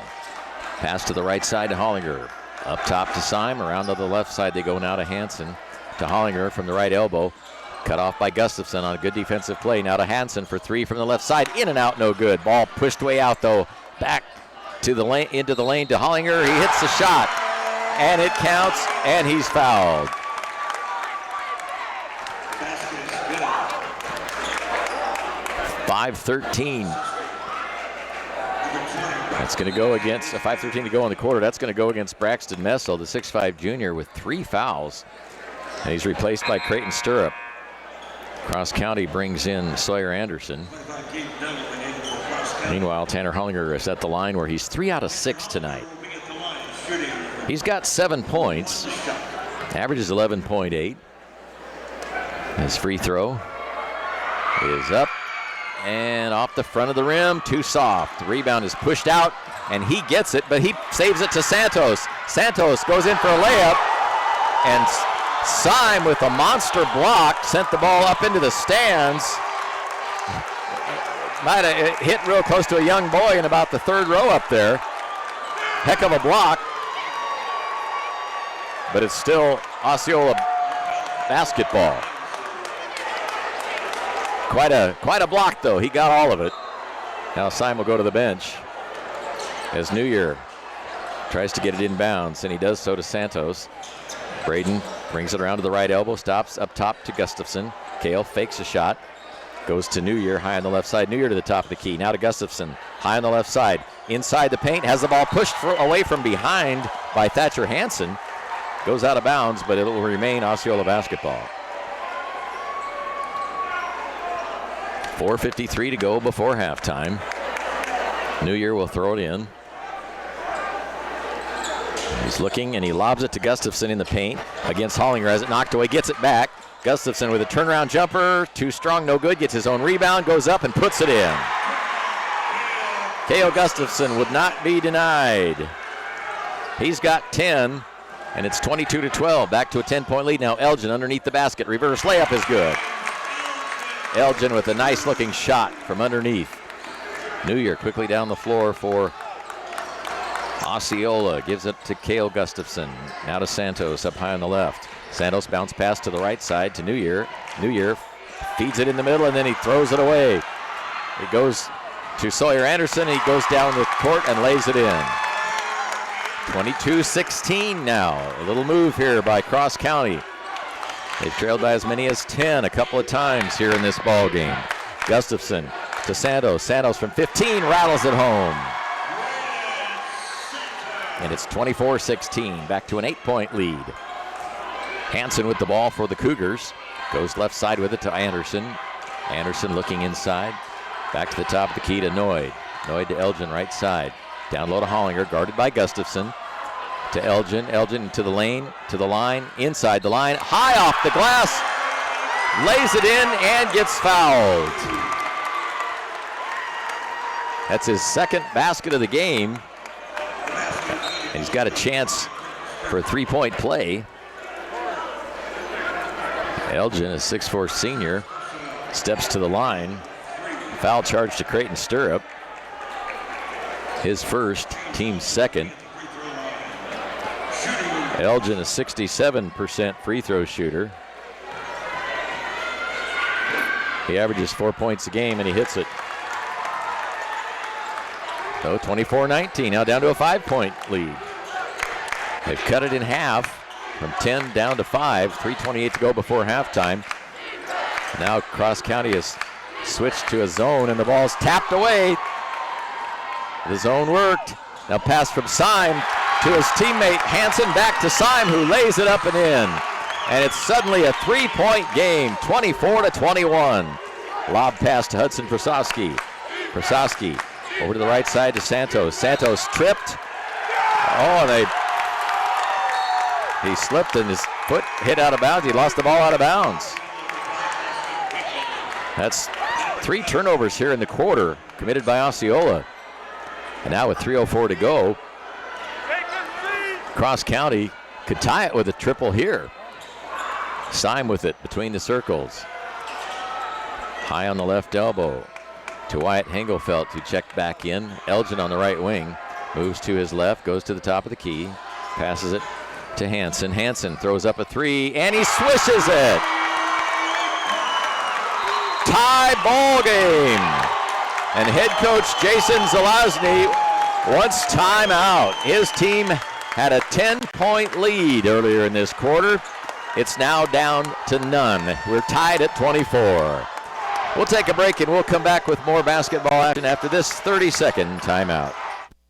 Pass to the right side to Hollinger. Up top to Syme. Around to the left side they go now to Hansen. To Hollinger from the right elbow. Cut off by Gustafson on a good defensive play. Now to Hansen for 3 from the left side. In and out, no good. Ball pushed way out though. Back to the lane, into the lane to Hollinger. He hits the shot. And it counts, and he's fouled. .513. That's going to go against a 5:13 to go in the quarter. That's going to go against Braxton Messel, the 6'5" junior, with 3 fouls. And he's replaced by Creighton Stirrup. Cross County brings in Sawyer Anderson. Meanwhile, Tanner Hollinger is at the line where he's 3 out of 6 tonight. He's got 7 points. Average is 11.8. His free throw is up and off the front of the rim. Too soft. The rebound is pushed out, and he gets it, but he saves it to Santos. Santos goes in for a layup, and Syme with a monster block sent the ball up into the stands. Might have hit real close to a young boy in about the 3rd row up there. Heck of a block. But it's still Osceola basketball. Quite a block though. He got all of it. Now Syme will go to the bench as New Year tries to get it inbounds, and he does so to Santos. Braden brings it around to the right elbow, stops up top to Gustafson. Kale fakes a shot, goes to New Year high on the left side. New Year to the top of the key. Now to Gustafson high on the left side. Inside the paint, has the ball pushed away from behind by Thatcher Hansen. Goes out of bounds, but it will remain Osceola basketball. 4:53 to go before halftime. New Year will throw it in. He's looking, and he lobs it to Gustafson in the paint against Hollinger. Has it knocked away, gets it back. Gustafson with a turnaround jumper, too strong, no good, gets his own rebound, goes up and puts it in. Cale Gustafson would not be denied. He's got 10, and it's 22-12. Back to a 10-point lead now. Elgin underneath the basket. Reverse layup is good. Elgin with a nice-looking shot from underneath. New Year quickly down the floor for Osceola. Gives it to Cale Gustafson. Now to Santos up high on the left. Santos bounce pass to the right side to New Year. New Year feeds it in the middle, and then he throws it away. It goes to Sawyer Anderson. He goes down the court and lays it in. 22-16 now. A little move here by Cross County. They've trailed by as many as 10 a couple of times here in this ball game. Gustafson to Santos. Santos from 15 rattles it home. And it's 24-16. Back to an 8-point lead. Hansen with the ball for the Cougars. Goes left side with it to Anderson. Anderson looking inside. Back to the top of the key to Noyd. Noyd to Elgin, right side. Down low to Hollinger, guarded by Gustafson. To Elgin. Elgin to the lane, to the line, inside the line. High off the glass. Lays it in and gets fouled. That's his second basket of the game. And he's got a chance for a three-point play. Elgin, a 6'4" senior, steps to the line. Foul charge to Creighton Stirrup. His first, team second. Elgin, a 67% free throw shooter. He averages 4 points a game, and he hits it. So 24-19, now down to a 5-point lead. They've cut it in half. From 10 down to 5, 3:28 to go before halftime. Now Cross County has switched to a zone, and the ball's tapped away. The zone worked. Now pass from Syme to his teammate Hansen, back to Syme, who lays it up and in. And it's suddenly a 3-point game, 24-21. Lob pass to Hudson Prasowski. Prasowski over to the right side to Santos. Santos tripped. Oh, and he slipped and his foot hit out of bounds. He lost the ball out of bounds. That's 3 turnovers here in the quarter committed by Osceola. And now with 3:04 to go, Cross County could tie it with a triple here. Syme with it between the circles. High on the left elbow to Wyatt Hengelfeld, who checked back in. Elgin on the right wing. Moves to his left, goes to the top of the key. Passes it to Hansen. Hansen throws up a 3, and he swishes it. Tie ball game. And head coach Jason Zelazny wants timeout. His team had a 10-point lead earlier in this quarter. It's now down to none. We're tied at 24. We'll take a break and we'll come back with more basketball action after this 30-second timeout.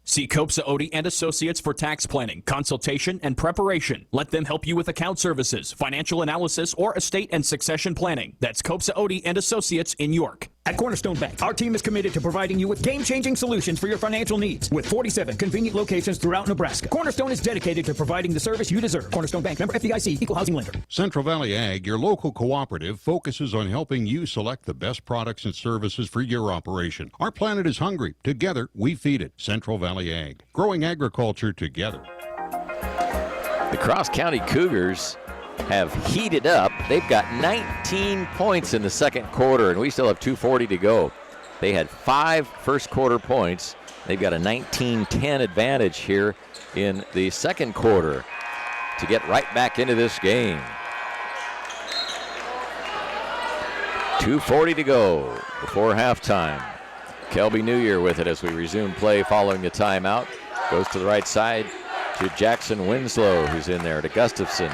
See Copsa Odie and Associates for tax planning, consultation, and preparation. Let them help you with account services, financial analysis, or estate and succession planning. That's Copsa Odie and Associates in York. At Cornerstone Bank, our team is committed to providing you with game-changing solutions for your financial needs. With 47 convenient locations throughout Nebraska, Cornerstone is dedicated to providing the service you deserve. Cornerstone Bank, member FDIC, equal housing lender. Central Valley Ag, your local cooperative, focuses on helping you select the best products and services for your operation. Our planet is hungry. Together, we feed it. Central Valley Ag, growing agriculture together. The Cross County Cougars have heated up. They've got 19 points in the second quarter, and we still have 2:40 to go. They had 5 first quarter points. They've got a 19-10 advantage here in the second quarter to get right back into this game. 2:40 to go before halftime. Kelby New Year with it as we resume play following the timeout. Goes to the right side to Jackson Winslow, who's in there, to Gustafson.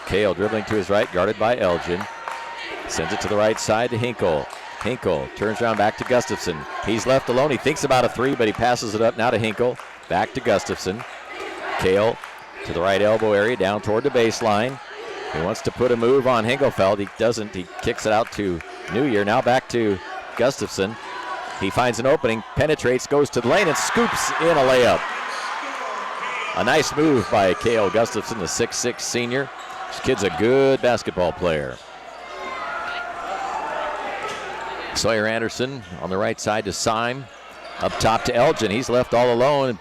Cale dribbling to his right, guarded by Elgin. Sends it to the right side to Hinkle. Hinkle turns around back to Gustafson. He's left alone. He thinks about a 3, but he passes it up now to Hinkle. Back to Gustafson. Cale to the right elbow area, down toward the baseline. He wants to put a move on Hinkelfeld. He doesn't. He kicks it out to New Year. Now back to Gustafson. He finds an opening, penetrates, goes to the lane, and scoops in a layup. A nice move by Cale Gustafson, the 6'6 senior. This kid's a good basketball player. Sawyer Anderson on the right side to Syme. Up top to Elgin. He's left all alone.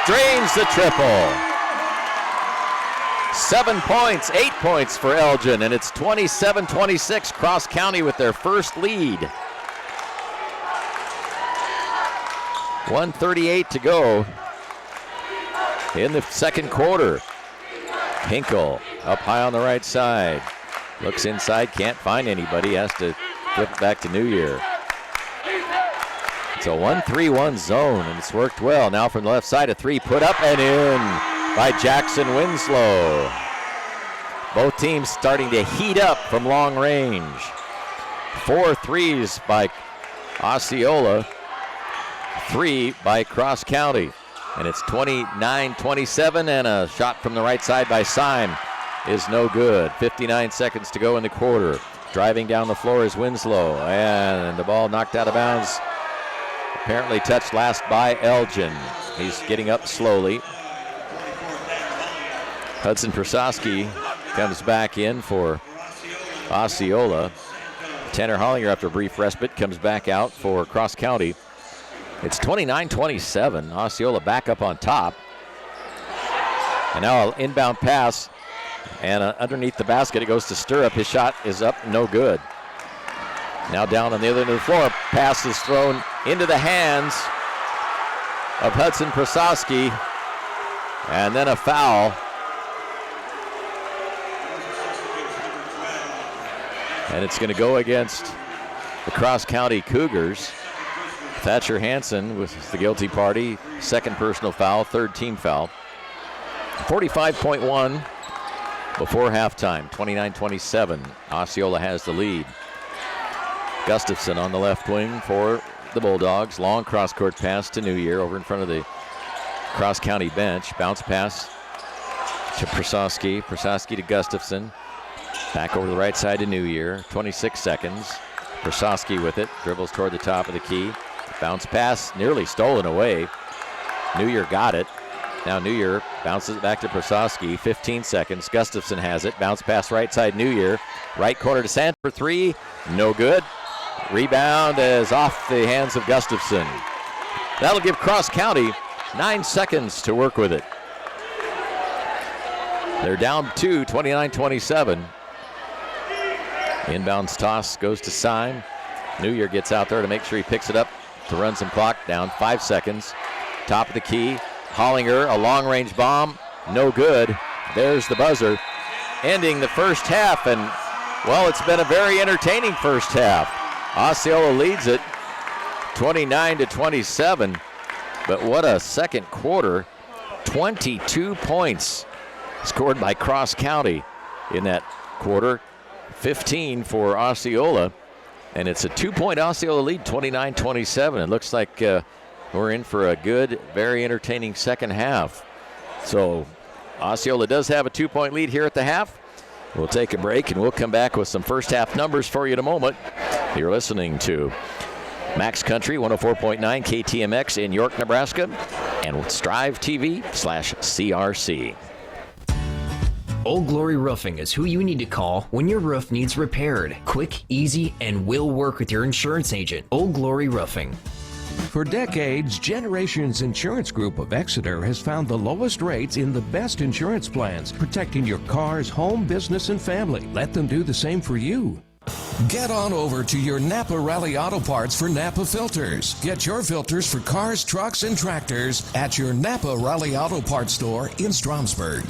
Drains the triple. 7 points, 8 points for Elgin, and it's 27-26. Cross County with their first lead. 1:38 to go in the second quarter. Hinkle up high on the right side. Looks inside, can't find anybody. Has to flip it back to New Year. It's a 1-3-1 zone, and it's worked well. Now from the left side, a three put up and in by Jackson Winslow. Both teams starting to heat up from long range. 4 threes by Osceola, 3 by Cross County. And it's 29-27, and a shot from the right side by Syme is no good. 59 seconds to go in the quarter. Driving down the floor is Winslow, and the ball knocked out of bounds. Apparently touched last by Elgin. He's getting up slowly. Hudson Prasowski comes back in for Osceola. Tanner Hollinger, after a brief respite, comes back out for Cross County. It's 29-27. Osceola back up on top. And now an inbound pass. And underneath the basket, it goes to Stirrup. His shot is up, no good. Now down on the other end of the floor. Pass is thrown into the hands of Hudson Prasowski. And then a foul. And it's going to go against the Cross County Cougars. Thatcher Hansen was the guilty party. Second personal foul, third team foul. 45.1 before halftime, 29-27. Osceola has the lead. Gustafson on the left wing for the Bulldogs. Long cross-court pass to New Year over in front of the Cross County bench. Bounce pass to Prasowski. Prasowski to Gustafson. Back over the right side to New Year. 26 seconds. Prasowski with it. Dribbles toward the top of the key. Bounce pass nearly stolen away. New Year got it. Now New Year bounces it back to Prasowski. 15 seconds. Gustafson has it. Bounce pass right side New Year. Right corner to Sant for three. No good. Rebound is off the hands of Gustafson. That'll give Cross County 9 seconds to work with it. They're down 2, 29-27. Inbounds toss goes to Syme. New Year gets out there to make sure he picks it up to run some clock down. 5 seconds. Top of the key. Hollinger, a long-range bomb. No good. There's the buzzer. Ending the first half, and, well, it's been a very entertaining first half. Osceola leads it 29-27, but what a second quarter. 22 points scored by Cross County in that quarter. 15 for Osceola, and it's a 2-point Osceola lead, 29-27. It looks like we're in for a good, very entertaining second half. So Osceola does have a 2-point lead here at the half. We'll take a break, and we'll come back with some first half numbers for you in a moment. You're listening to Max Country 104.9 KTMX in York, Nebraska, and Strive TV/CRC. Old Glory Roofing is who you need to call when your roof needs repaired. Quick, easy, and will work with your insurance agent. Old Glory Roofing. For decades, Generations Insurance Group of Exeter has found the lowest rates in the best insurance plans, protecting your cars, home, business, and family. Let them do the same for you. Get on over to your Napa Rally Auto Parts for Napa filters. Get your filters for cars, trucks, and tractors at your Napa Rally Auto Parts store in Stromsburg.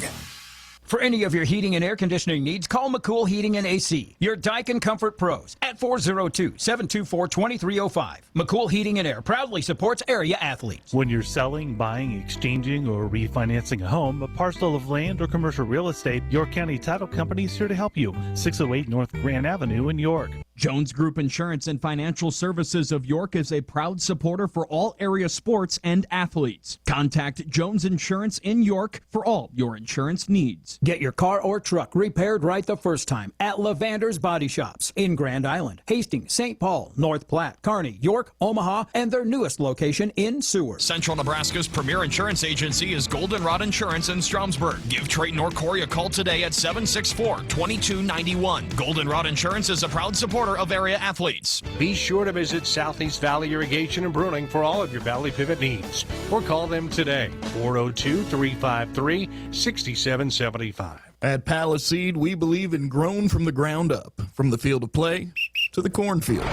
For any of your heating and air conditioning needs, call McCool Heating and AC, your Daikin Comfort Pros, at 402-724-2305. McCool Heating and Air proudly supports area athletes. When you're selling, buying, exchanging, or refinancing a home, a parcel of land, or commercial real estate, York County Title Company is here to help you. 608 North Grand Avenue in York. Jones Group Insurance and Financial Services of York is a proud supporter for all area sports and athletes. Contact Jones Insurance in York for all your insurance needs. Get your car or truck repaired right the first time at Lavander's Body Shops in Grand Island, Hastings, St. Paul, North Platte, Kearney, York, Omaha, and their newest location in Seward. Central Nebraska's premier insurance agency is Goldenrod Insurance in Stromsburg. Give Trayton or Corey a call today at 764-2291. Goldenrod Insurance is a proud supporter of area athletes. Be sure to visit Southeast Valley Irrigation and Pruning for all of your valley pivot needs, or call them today, 402-353-6775. At Palace Seed, we believe in grown from the ground up, from the field of play to the cornfield.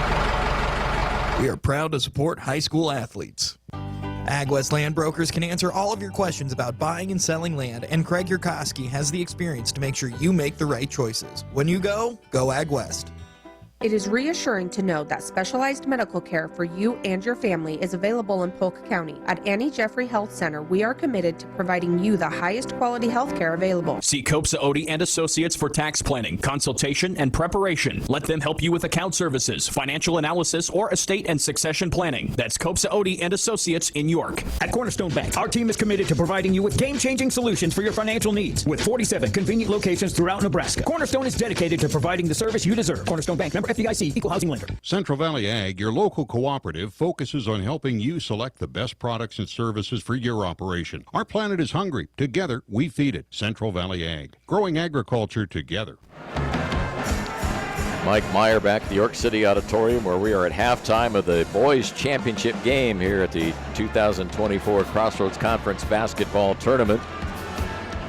We are proud to support high school athletes. AgWest Land Brokers can answer all of your questions about buying and selling land, and Craig Yurkowski has the experience to make sure you make the right choices. When you go AgWest. It is reassuring to know that specialized medical care for you and your family is available in Polk County. At Annie Jeffrey Health Center, we are committed to providing you the highest quality health care available. See Osceola and Associates for tax planning, consultation, and preparation. Let them help you with account services, financial analysis, or estate and succession planning. That's Osceola and Associates in York. At Cornerstone Bank, our team is committed to providing you with game-changing solutions for your financial needs. With 47 convenient locations throughout Nebraska, Cornerstone is dedicated to providing the service you deserve. Cornerstone Bank, member FDIC, equal housing lender. Central Valley Ag, your local cooperative, focuses on helping you select the best products and services for your operation. Our planet is hungry. Together, we feed it. Central Valley Ag, growing agriculture together. Mike Meyer back at the York City Auditorium, where we are at halftime of the boys championship game here at the 2024 Crossroads Conference basketball tournament.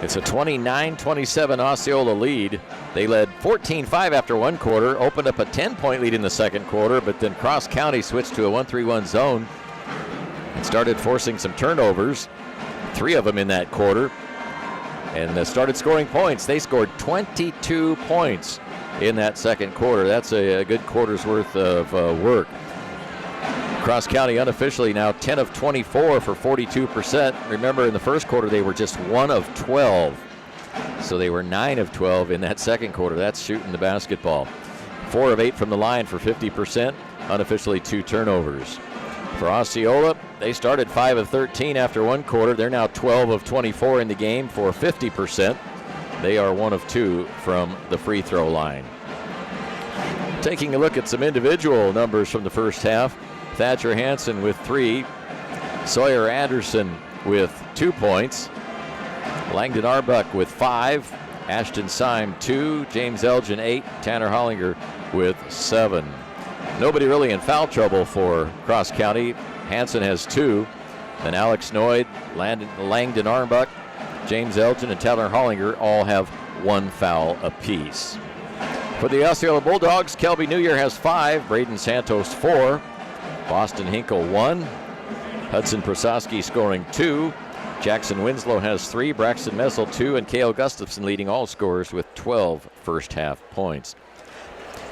It's a 29-27 Osceola lead. They led 14-5 after one quarter, opened up a 10-point lead in the second quarter, but then Cross County switched to a 1-3-1 zone and started forcing some turnovers, 3 of them in that quarter, and started scoring points. They scored 22 points in that second quarter. That's a good quarter's worth of work. Cross County unofficially now 10 of 24 for 42%. Remember, in the first quarter, they were just 1 of 12. So they were 9 of 12 in that second quarter. That's shooting the basketball. 4 of 8 from the line for 50%. Unofficially 2 turnovers. For Osceola, they started 5 of 13 after one quarter. They're now 12 of 24 in the game for 50%. They are 1 of 2 from the free throw line. Taking a look at some individual numbers from the first half. Thatcher Hansen with 3. Sawyer Anderson with 2 points. Langdon Arbuck with 5. Ashton Syme 2. James Elgin 8. Tanner Hollinger with 7. Nobody really in foul trouble for Cross County. Hansen has 2. Then Alex Noyd, Langdon Arbuck, James Elgin, and Tanner Hollinger all have 1 foul apiece. For the Osceola Bulldogs, Kelby New Year has 5. Braden Santos 4. Boston Hinkle 1. Hudson Prososki scoring 2. Jackson Winslow has 3. Braxton Messel 2. And Cale Gustafson leading all scorers with 12 first half points.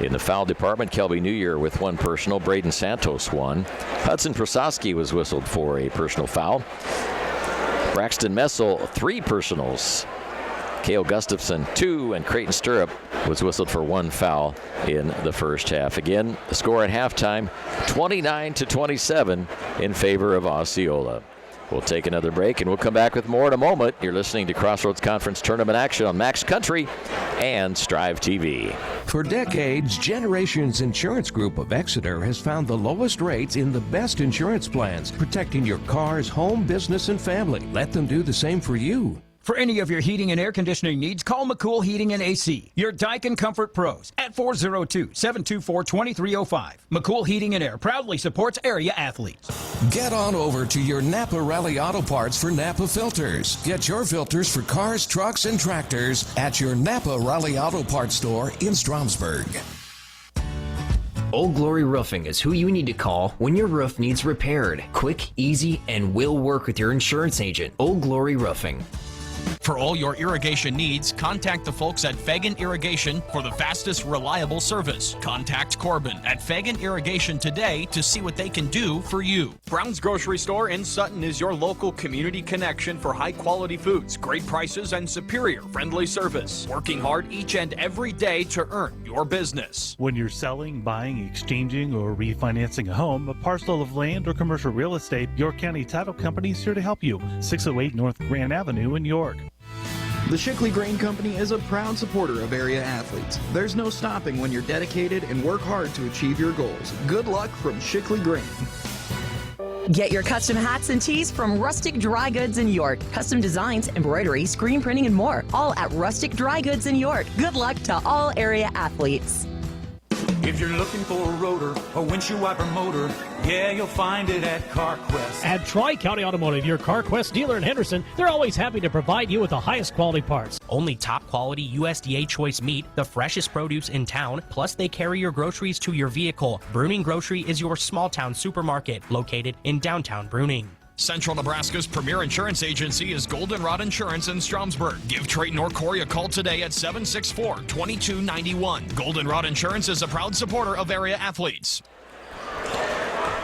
In the foul department, Kelby New Year with 1 personal. Braden Santos 1. Hudson Prososki was whistled for a personal foul. Braxton Messel 3 personals. Cale Gustafson 2, and Creighton Stirrup was whistled for 1 foul in the first half. Again, the score at halftime, 29-27 in favor of Osceola. We'll take another break, and we'll come back with more in a moment. You're listening to Crossroads Conference Tournament action on Max Country and Strive TV. For decades, Generations Insurance Group of Exeter has found the lowest rates in the best insurance plans, protecting your cars, home, business, and family. Let them do the same for you. For any of your heating and air conditioning needs, call McCool Heating and AC, your Daikin Comfort Pros, at 402-724-2305. McCool Heating and Air proudly supports area athletes. Get on over to your Napa Rally Auto Parts for Napa filters. Get your filters for cars, trucks, and tractors at your Napa Rally Auto Parts store in Stromsburg. Old Glory Roofing is who you need to call when your roof needs repaired. Quick, easy, and will work with your insurance agent. Old Glory Roofing. For all your irrigation needs, contact the folks at Fagan Irrigation for the fastest, reliable service. Contact Corbin at Fagan Irrigation today to see what they can do for you. Brown's Grocery Store in Sutton is your local community connection for high-quality foods, great prices, and superior friendly service. Working hard each and every day to earn your business. When you're selling, buying, exchanging, or refinancing a home, a parcel of land, or commercial real estate, York County Title Company is here to help you. 608 North Grand Avenue in York. The Shickley Grain Company is a proud supporter of area athletes. There's no stopping when you're dedicated and work hard to achieve your goals. Good luck from Shickley Grain. Get your custom hats and tees from Rustic Dry Goods in York. Custom designs, embroidery, screen printing, and more. All at Rustic Dry Goods in York. Good luck to all area athletes. If you're looking for a rotor, a windshield wiper motor, yeah, you'll find it at CarQuest. At Tri-County Automotive, your CarQuest dealer in Henderson, they're always happy to provide you with the highest quality parts. Only top quality USDA choice meat, the freshest produce in town, plus they carry your groceries to your vehicle. Bruning Grocery is your small town supermarket located in downtown Bruning. Central Nebraska's premier insurance agency is Goldenrod Insurance in Stromsburg. Give Trayton or Corey a call today at 764-2291. Goldenrod Insurance is a proud supporter of area athletes.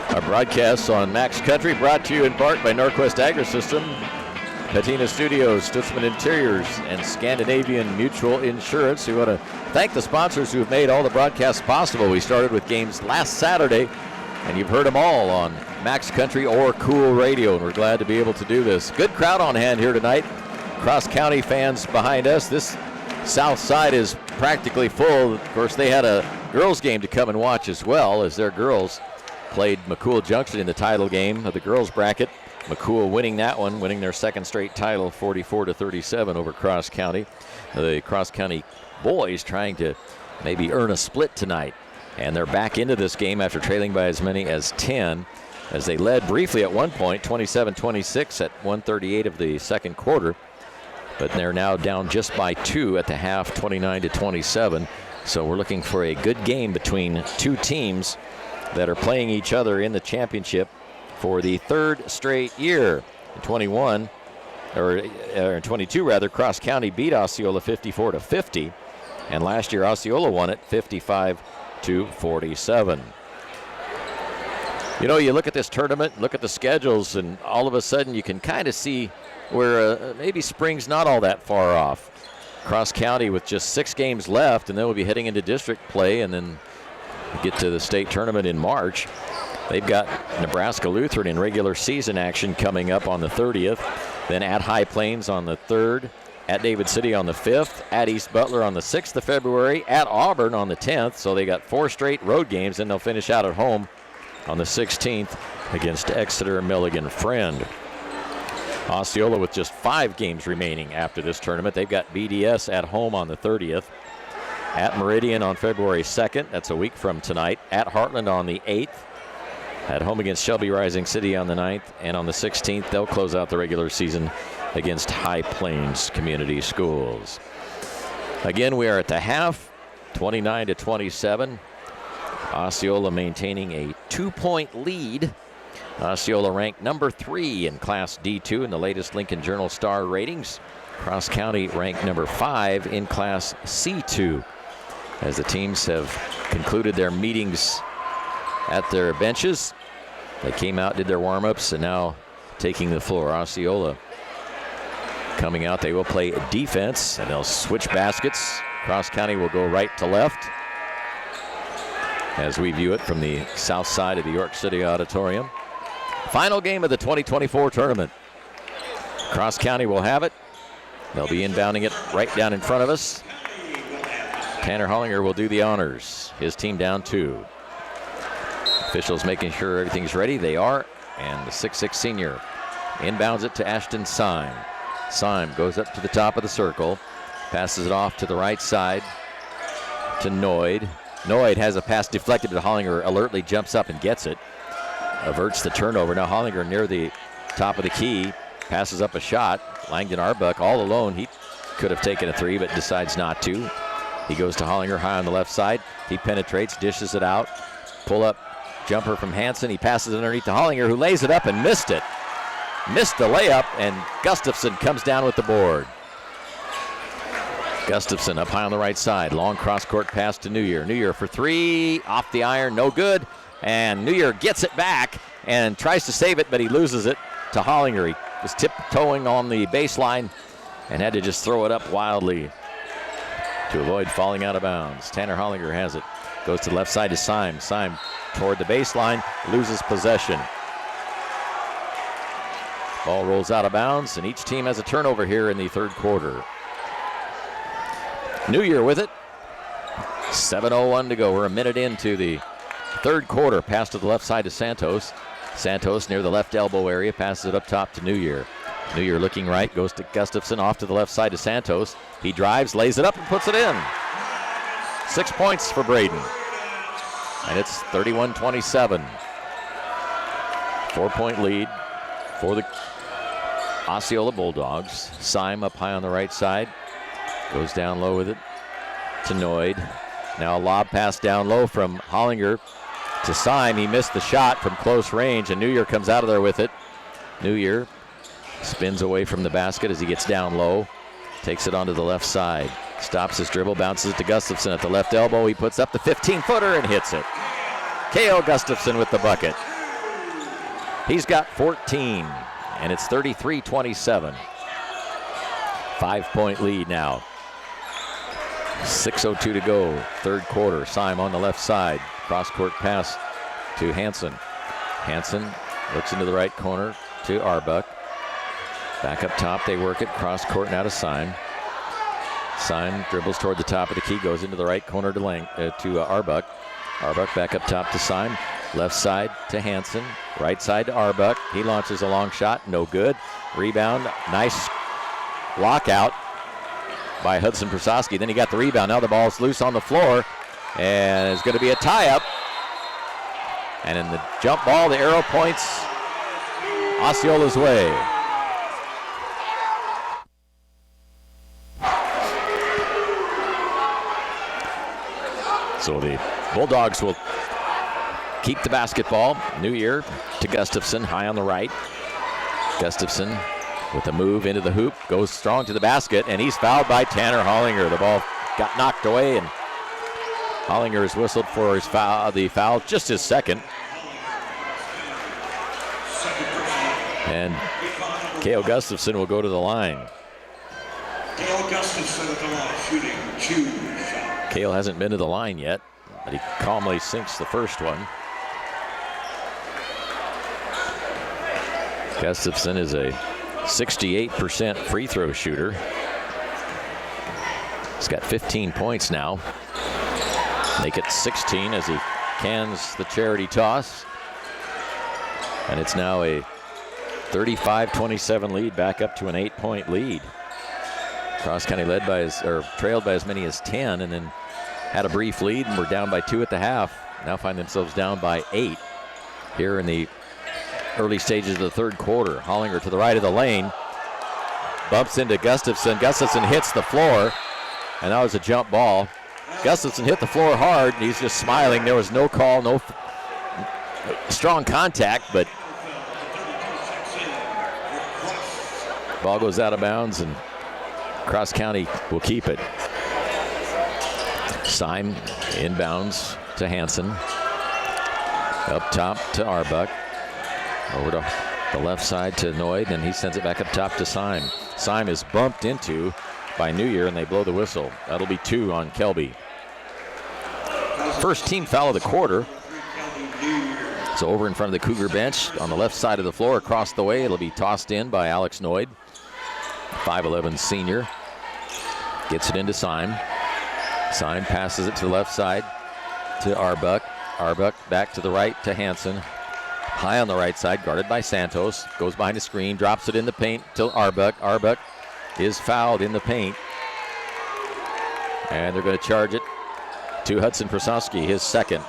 Our broadcasts on Max Country brought to you in part by Norquest AgriSystem, Patina Studios, Stutzman Interiors, and Scandinavian Mutual Insurance. We want to thank the sponsors who have made all the broadcasts possible. We started with games last Saturday, and you've heard them all on Max Country or Cool Radio, and we're glad to be able to do this. Good crowd on hand here tonight. Cross County fans behind us. This south side is practically full. Of course, they had a girls game to come and watch as well, as their girls played McCool Junction in the title game of the girls bracket. McCool winning that one, winning their second straight title, 44-37 over Cross County. The Cross County boys trying to maybe earn a split tonight. And they're back into this game after trailing by as many as 10, as they led briefly at one point, 27-26 at 1:38 of the second quarter. But they're now down just by 2 at the half, 29-27. So we're looking for a good game between two teams that are playing each other in the championship for the third straight year. In 22 rather, Cross County beat Osceola 54-50, and last year Osceola won it 55-47. You know, you look at this tournament, look at the schedules, and all of a sudden you can kind of see where maybe spring's not all that far off. Cross County with just 6 games left, and then we'll be heading into district play, and then get to the state tournament in March. They've got Nebraska Lutheran in regular season action coming up on the 30th, then at High Plains on the 3rd, at David City on the 5th, at East Butler on the 6th of February, at Auburn on the 10th. So they got 4 straight road games, and they'll finish out at home on the 16th against Exeter Milligan Friend. Osceola with just 5 games remaining after this tournament. They've got BDS at home on the 30th, at Meridian on February 2nd. That's a week from tonight. At Heartland on the 8th. At home against Shelby Rising City on the 9th. And on the 16th, they'll close out the regular season against High Plains Community Schools. Again, we are at the half, 29-27. Osceola maintaining a 2-point lead. Osceola ranked number 3 in Class D2 in the latest Lincoln Journal Star ratings. Cross County ranked number 5 in Class C2. As the teams have concluded their meetings at their benches, they came out, did their warm-ups, and now taking the floor. Osceola coming out, they will play defense, and they'll switch baskets. Cross County will go right to left, as we view it from the south side of the York City Auditorium. Final game of the 2024 tournament. Cross County will have it. They'll be inbounding it right down in front of us. Tanner Hollinger will do the honors. His team down 2. Officials making sure everything's ready. They are. And the 6'6 senior inbounds it to Ashton Syme. Syme goes up to the top of the circle. Passes it off to the right side to Noyd. Noyd has a pass deflected, but Hollinger alertly jumps up and gets it. Averts the turnover. Now Hollinger near the top of the key. Passes up a shot. Langdon Arbuck all alone. He could have taken a 3, but decides not to. He goes to Hollinger high on the left side. He penetrates, dishes it out. Pull up jumper from Hansen. He passes it underneath to Hollinger, who lays it up and missed it. Missed the layup, and Gustafson comes down with the board. Gustafson up high on the right side. Long cross-court pass to New Year. New Year for 3. Off the iron, no good. And New Year gets it back and tries to save it, but he loses it to Hollinger. He was tiptoeing on the baseline and had to just throw it up wildly. to avoid falling out of bounds. Tanner Hollinger has it. Goes to the left side to Syme. Syme toward the baseline, loses possession. Ball rolls out of bounds, and each team has a turnover here in the third quarter. New Year with it. 7:01 to go. We're a minute into the third quarter. Pass to the left side to Santos. Santos near the left elbow area, passes it up top to New Year. New Year looking right, goes to Gustafson, off to the left side to Santos. He drives, lays it up, and puts it in. 6 points for Braden. And it's 31-27. 4-point lead for the Osceola Bulldogs. Syme up high on the right side. Goes down low with it to Noyd. Now a lob pass down low from Hollinger to Syme. He missed the shot from close range, and New Year comes out of there with it. New Year spins away from the basket as he gets down low. Takes it onto the left side. Stops his dribble, bounces it to Gustafson at the left elbow. He puts up the 15-footer and hits it. K.O. Gustafson with the bucket. He's got 14, and it's 33-27. 5-point lead now. 6:02 to go, third quarter. Syme on the left side. Cross-court pass to Hansen. Hansen looks into the right corner to Arbuck. Back up top, they work it. Cross-court now to Syme. Syme dribbles toward the top of the key, goes into the right corner to Arbuck. Arbuck back up top to Syme. Left side to Hansen. Right side to Arbuck. He launches a long shot, no good. Rebound, nice lockout by Hudson Prasowski. Then he got the rebound. Now the ball's loose on the floor, and it's going to be a tie-up. And in the jump ball, the arrow points Osceola's way. So the Bulldogs will keep the basketball. New Year to Gustafson, high on the right. Gustafson with a move into the hoop, goes strong to the basket, and he's fouled by Tanner Hollinger. The ball got knocked away, and Hollinger is whistled for his foul, the foul, just his second. And K.O. Gustafson will go to the line. K.O. Gustafson at the line, shooting 2 shots. Cale hasn't been to the line yet, but he calmly sinks the first one. Gustafson is a 68% free throw shooter. He's got 15 points now. Make it 16 as he cans the charity toss. And it's now a 35-27 lead, back up to an 8-point lead. Cross County trailed by as many as 10, and then had a brief lead and were down by 2 at the half. Now find themselves down by 8 here in the early stages of the third quarter. Hollinger to the right of the lane, bumps into Gustafson. Gustafson hits the floor, and that was a jump ball. Gustafson hit the floor hard, and he's just smiling. There was no call, no strong contact, but ball goes out of bounds, and Cross County will keep it. Syme inbounds to Hansen. Up top to Arbuck. Over to the left side to Noyd, and he sends it back up top to Syme. Syme is bumped into by New Year, and they blow the whistle. That'll be 2 on Kelby. First team foul of the quarter. So over in front of the Cougar bench on the left side of the floor, across the way, it'll be tossed in by Alex Noyd. 5'11" senior. Gets it into Syme. Syme passes it to the left side to Arbuck. Arbuck back to the right to Hansen. High on the right side, guarded by Santos. Goes behind the screen, drops it in the paint to Arbuck. Arbuck is fouled in the paint. And they're going to charge it to Hudson Prasowski, his second.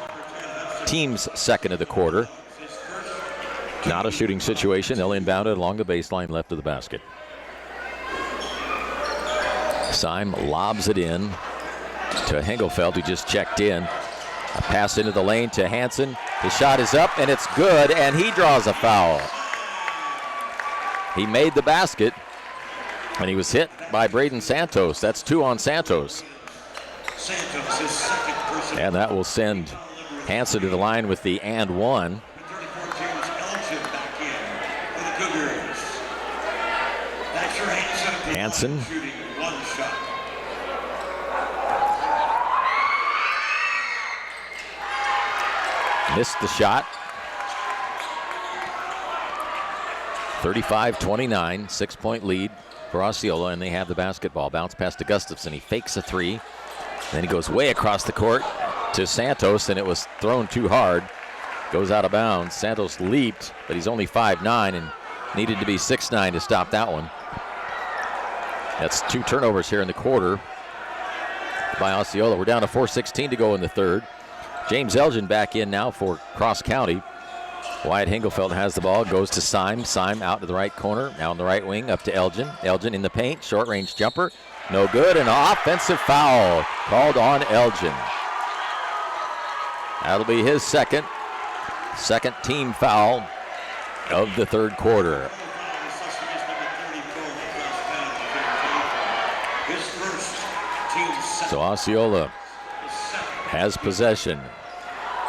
Team's second of the quarter. Not a shooting situation. They'll inbound it along the baseline left of the basket. Syme lobs it in to Hengelfeld, who just checked in. A pass into the lane to Hansen. His shot is up, and it's good, and he draws a foul. He made the basket, and he was hit by Braden Santos. That's 2 on Santos. And that will send Hansen to the line with the and 1. Hansen Missed the shot. 35-29, 6-point lead for Osceola, and they have the basketball. Bounce pass to Gustafson. He fakes a three. Then he goes way across the court to Santos, and it was thrown too hard. Goes out of bounds. Santos leaped, but he's only 5'9", and needed to be 6'9" to stop that one. That's 2 turnovers here in the quarter by Osceola. We're down to 4:16 to go in the third. James Elgin back in now for Cross County. Wyatt Hingelfeld has the ball, goes to Syme. Syme out to the right corner, now on the right wing, up to Elgin. Elgin in the paint, short-range jumper. No good, and an offensive foul called on Elgin. That'll be his second team foul of the third quarter. So Osceola has possession.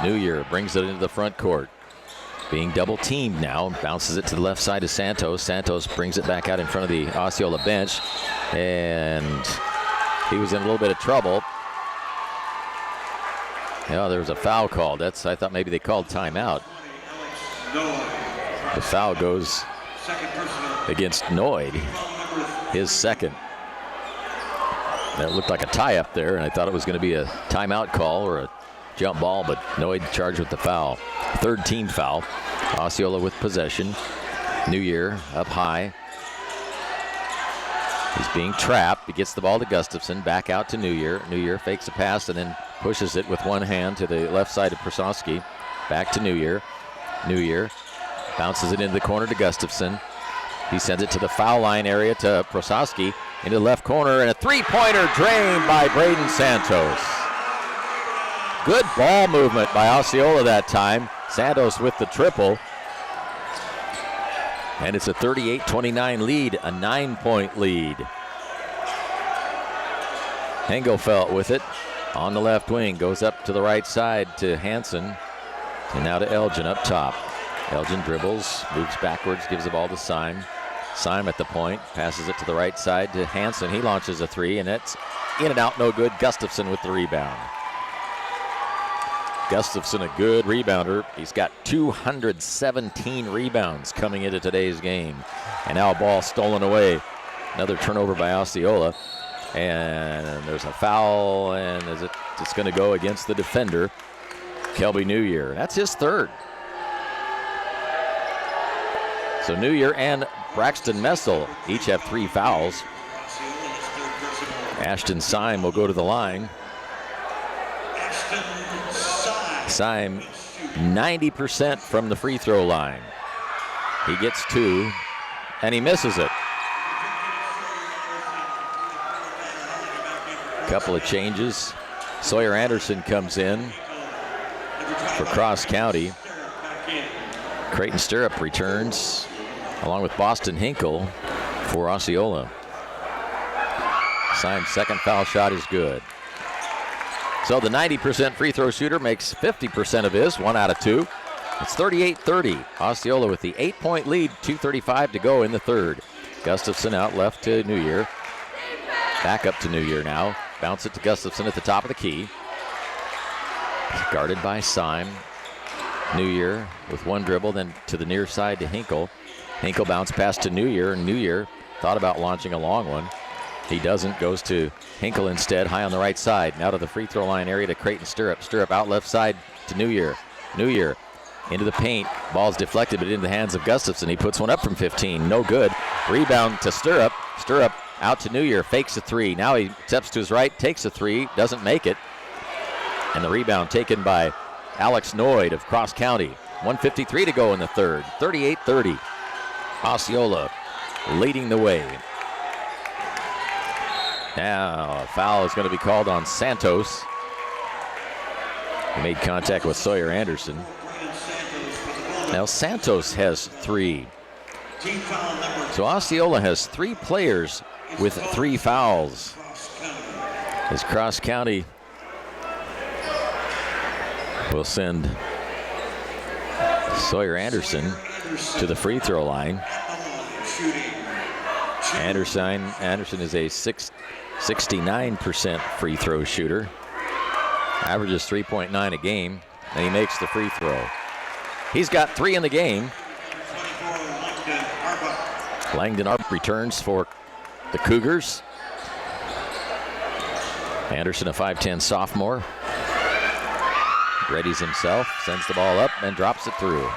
New Year brings it into the front court. Being double teamed now, bounces it to the left side of Santos. Santos brings it back out in front of the Osceola bench, and he was in a little bit of trouble. Yeah, there was a foul called. I thought maybe they called timeout. The foul goes against Noyd, his second. That looked like a tie up there, and I thought it was going to be a timeout call or a jump ball, but Noyd charged with the foul. Third team foul. Osceola with possession. New Year up high. He's being trapped. He gets the ball to Gustafson. Back out to New Year. New Year fakes a pass and then pushes it with one hand to the left side of Prasovsky. Back to New Year. New Year bounces it into the corner to Gustafson. He sends it to the foul line area to Prasovsky into the left corner, and a three-pointer drained by Braden Santos. Good ball movement by Osceola that time. Santos with the triple. And it's a 38-29 lead, a 9-point lead. Hengelfeld with it on the left wing. Goes up to the right side to Hansen. And now to Elgin up top. Elgin dribbles, moves backwards, gives the ball to Syme. Syme at the point, passes it to the right side to Hansen. He launches a three, and it's in and out, no good. Gustafson with the rebound. Gustafson, a good rebounder. He's got 217 rebounds coming into today's game. And now a ball stolen away. Another turnover by Osceola. And there's a foul, and it's going to go against the defender, Kelby New Year. That's his third. So New Year and Braxton Messel each have 3 fouls. Ashton Syme will go to the line. Syme 90% from the free throw line. He gets 2 and he misses it. Couple of changes. Sawyer Anderson comes in for Cross County. Creighton Stirrup returns along with Boston Hinkle for Osceola. Syme's second foul shot is good. So the 90% free throw shooter makes 50% of his, 1 out of 2. It's 38-30. Osceola with the 8-point lead, 2:35 to go in the third. Gustafson out left to New Year. Back up to New Year now. Bounce it to Gustafson at the top of the key. Guarded by Syme. New Year with one dribble, then to the near side to Hinkle. Hinkle bounce pass to New Year, and New Year thought about launching a long one. He doesn't, goes to Hinkle instead, high on the right side. Now to the free throw line area to Creighton Stirrup. Stirrup out left side to New Year. New Year into the paint. Ball's deflected, but in the hands of Gustafson. He puts one up from 15, no good. Rebound to Stirrup. Stirrup out to New Year, fakes a three. Now he steps to his right, takes a three, doesn't make it. And the rebound taken by Alex Noyd of Cross County. 1:53 to go in the third. 38-30. Osceola leading the way. Now a foul is going to be called on Santos. He made contact with Sawyer Anderson. Now Santos has 3. So Osceola has 3 players with 3 fouls. As Cross County will send Sawyer Anderson to the free throw line. Anderson is a 69% free throw shooter. Averages 3.9 a game. and he makes the free throw. He's got 3 in the game. Langdon Arp returns for the Cougars. Anderson, a 5'10 sophomore, readies himself, sends the ball up, and drops it through.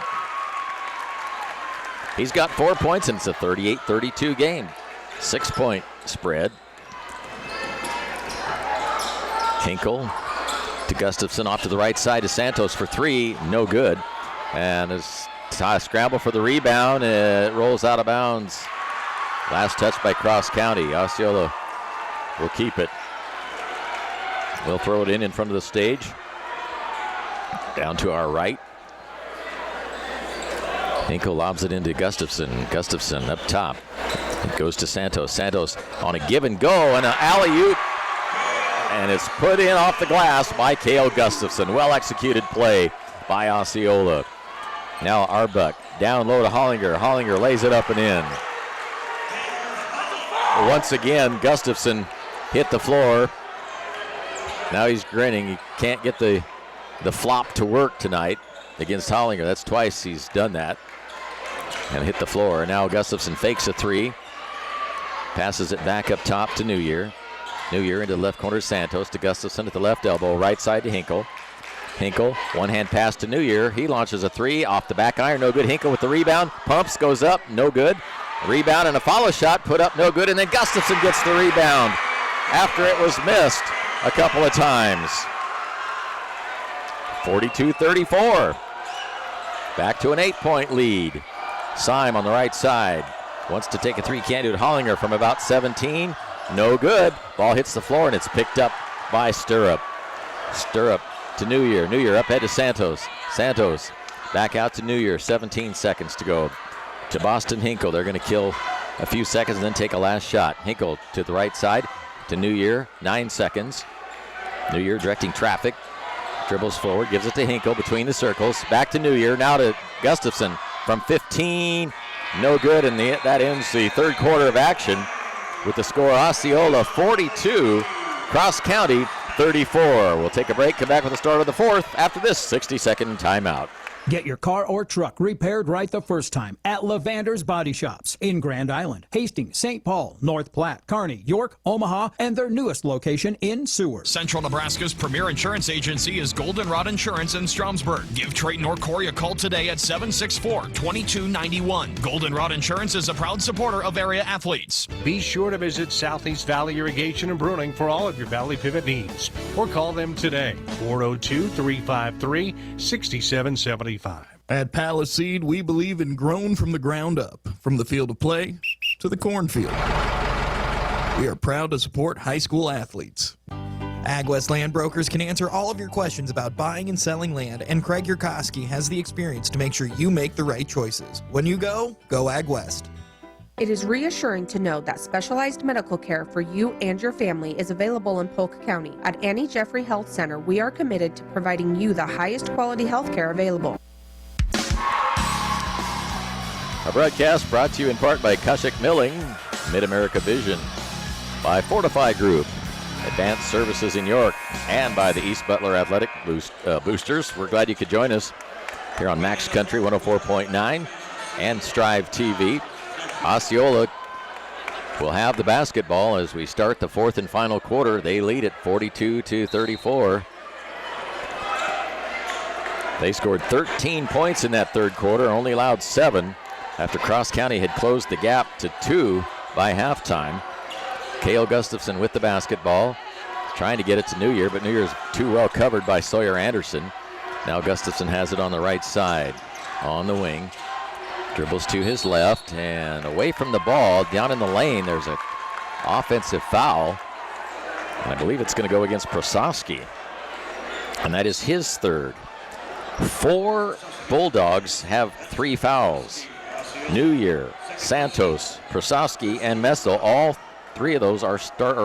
He's got 4 points, and it's a 38-32 game. 6-point spread. Hinkle to Gustafson, off to the right side to Santos for 3, no good. And a scramble for the rebound, it rolls out of bounds. Last touch by Cross County. Osceola will keep it. We'll throw it in front of the stage. Down to our right. Hinkle lobs it into Gustafson. Gustafson up top. It goes to Santos. Santos on a give and go, and an alley-oop. And it's put in off the glass by Cale Gustafson. Well-executed play by Osceola. Now Arbuck down low to Hollinger. Hollinger lays it up and in. Once again, Gustafson hit the floor. Now he's grinning. He can't get the flop to work tonight against Hollinger. That's twice he's done that. And hit the floor. Now Gustafson fakes a 3. Passes it back up top to New Year. New Year into the left corner, Santos to Gustafson at the left elbow. Right side to Hinkle. Hinkle, one-hand pass to New Year. He launches a 3 off the back iron. No good. Hinkle with the rebound. Pumps, goes up. No good. Rebound and a follow shot. Put up. No good. And then Gustafson gets the rebound after it was missed a couple of times. 42-34. Back to an 8-point lead. Syme on the right side. Wants to take a 3. Can't do it. Hollinger from about 17. No good. Ball hits the floor, and it's picked up by Stirrup. Stirrup to New Year. New Year up ahead to Santos. Santos back out to New Year. 17 seconds to go. To Boston Hinkle. They're going to kill a few seconds and then take a last shot. Hinkle to the right side to New Year. 9 seconds. New Year directing traffic. Dribbles forward. Gives it to Hinkle between the circles. Back to New Year. Now to Gustafson from 15. No good. And that ends the third quarter of action with the score Osceola 42, Cross County 34. We'll take a break, come back with the start of the fourth after this 60-second timeout. Get your car or truck repaired right the first time at Lavander's Body Shops in Grand Island, Hastings, St. Paul, North Platte, Kearney, York, Omaha, and their newest location in Seward. Central Nebraska's premier insurance agency is Goldenrod Insurance in Stromsburg. Give Trayton or Corey a call today at 764-2291. Goldenrod Insurance is a proud supporter of area athletes. Be sure to visit Southeast Valley Irrigation and Bruning for all of your Valley Pivot needs, or call them today, 402-353-6775. At Palisade, we believe in grown from the ground up, from the field of play to the cornfield. We are proud to support high school athletes. AgWest Land Brokers can answer all of your questions about buying and selling land, and Craig Yurkowski has the experience to make sure you make the right choices. When you go AgWest. It is reassuring to know that specialized medical care for you and your family is available in Polk County. At Annie Jeffrey Health Center, we are committed to providing you the highest quality health care available. Our broadcast brought to you in part by Kushik Milling, Mid-America Vision, by Fortify Group, Advanced Services in York, and by the East Butler Athletic Boosters. We're glad you could join us here on Max Country 104.9 and Strive TV. Osceola will have the basketball as we start the fourth and final quarter. They lead it 42-34. They scored 13 points in that third quarter, only allowed 7 after Cross County had closed the gap to 2 by halftime. Cale Gustafson with the basketball, trying to get it to New Year, but New Year's too well covered by Sawyer Anderson. Now Gustafson has it on the right side, on the wing. Dribbles to his left and away from the ball, down in the lane. There's an offensive foul. I believe it's going to go against Prosowski. And that is his third. 4 Bulldogs have 3 fouls. New Year, Santos, Prosowski, and Messel. All 4 of those are starters.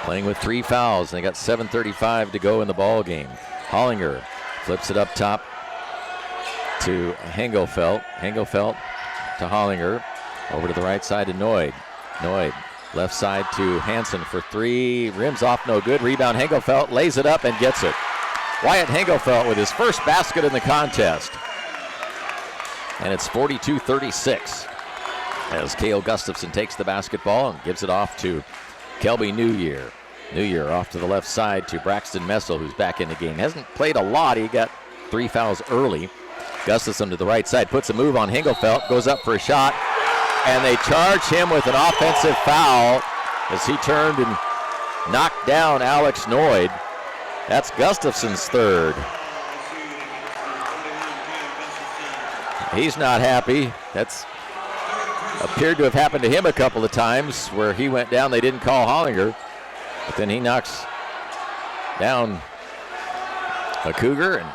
Playing with 3 fouls. They got 7:35 to go in the ball game. Hollinger flips it up top to Hengelfeld. Hengelfeld to Hollinger. Over to the right side to Noid. Noid Left side to Hansen for three. Rims off, no good. Rebound, Hengelfeld lays it up and gets it. Wyatt Hengelfeld with his first basket in the contest. And it's 42-36 as Cale Gustafson takes the basketball and gives it off to Kelby New Year. New Year off to the left side to Braxton Messel, who's back in the game. Hasn't played a lot. He got 3 fouls early. Gustafson to the right side, puts a move on Hengelfeld, goes up for a shot, and they charge him with an offensive foul as he turned and knocked down Alex Noyd. That's Gustafson's third. He's not happy. That's appeared to have happened to him a couple of times where he went down. They didn't call Hollinger, but then he knocks down a Cougar, and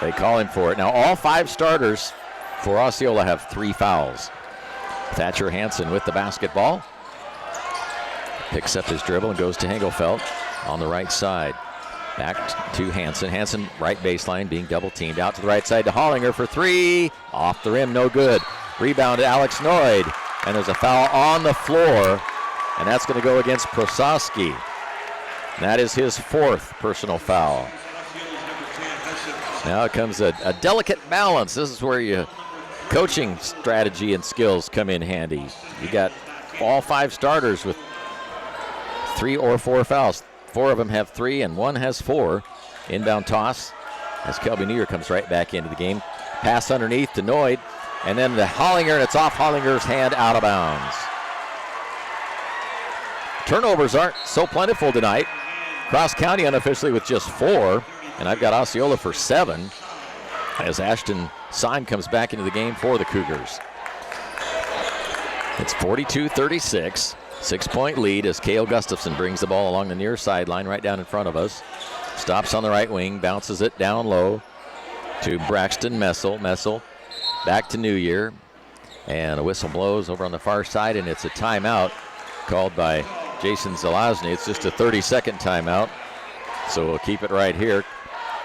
they call him for it. Now all 5 starters for Osceola have 3 fouls. Thatcher Hansen with the basketball. Picks up his dribble and goes to Hengelfeld on the right side. Back to Hansen. Hansen right baseline being double teamed. Out to the right side to Hollinger for 3. Off the rim, no good. Rebound to Alex Noyd. And there's a foul on the floor. And that's going to go against Prososki. And that is his 4th personal foul. Now it comes a delicate balance. This is where your coaching strategy and skills come in handy. You got all 5 starters with 3 or 4 fouls. 4 of them have 3 and 1 has 4. Inbound toss as Kelby New Year comes right back into the game. Pass underneath to Noyd. And then the Hollinger, and it's off Hollinger's hand, out of bounds. Turnovers aren't so plentiful tonight. Cross County unofficially with just 4. And I've got Osceola for 7 as Ashton Syme comes back into the game for the Cougars. It's 42-36. 6-point lead as Cale Gustafson brings the ball along the near sideline right down in front of us. Stops on the right wing, bounces it down low to Braxton Messel. Messel back to New Year. And a whistle blows over on the far side, and it's a timeout called by Jason Zelazny. It's just a 30-second timeout, so we'll keep it right here.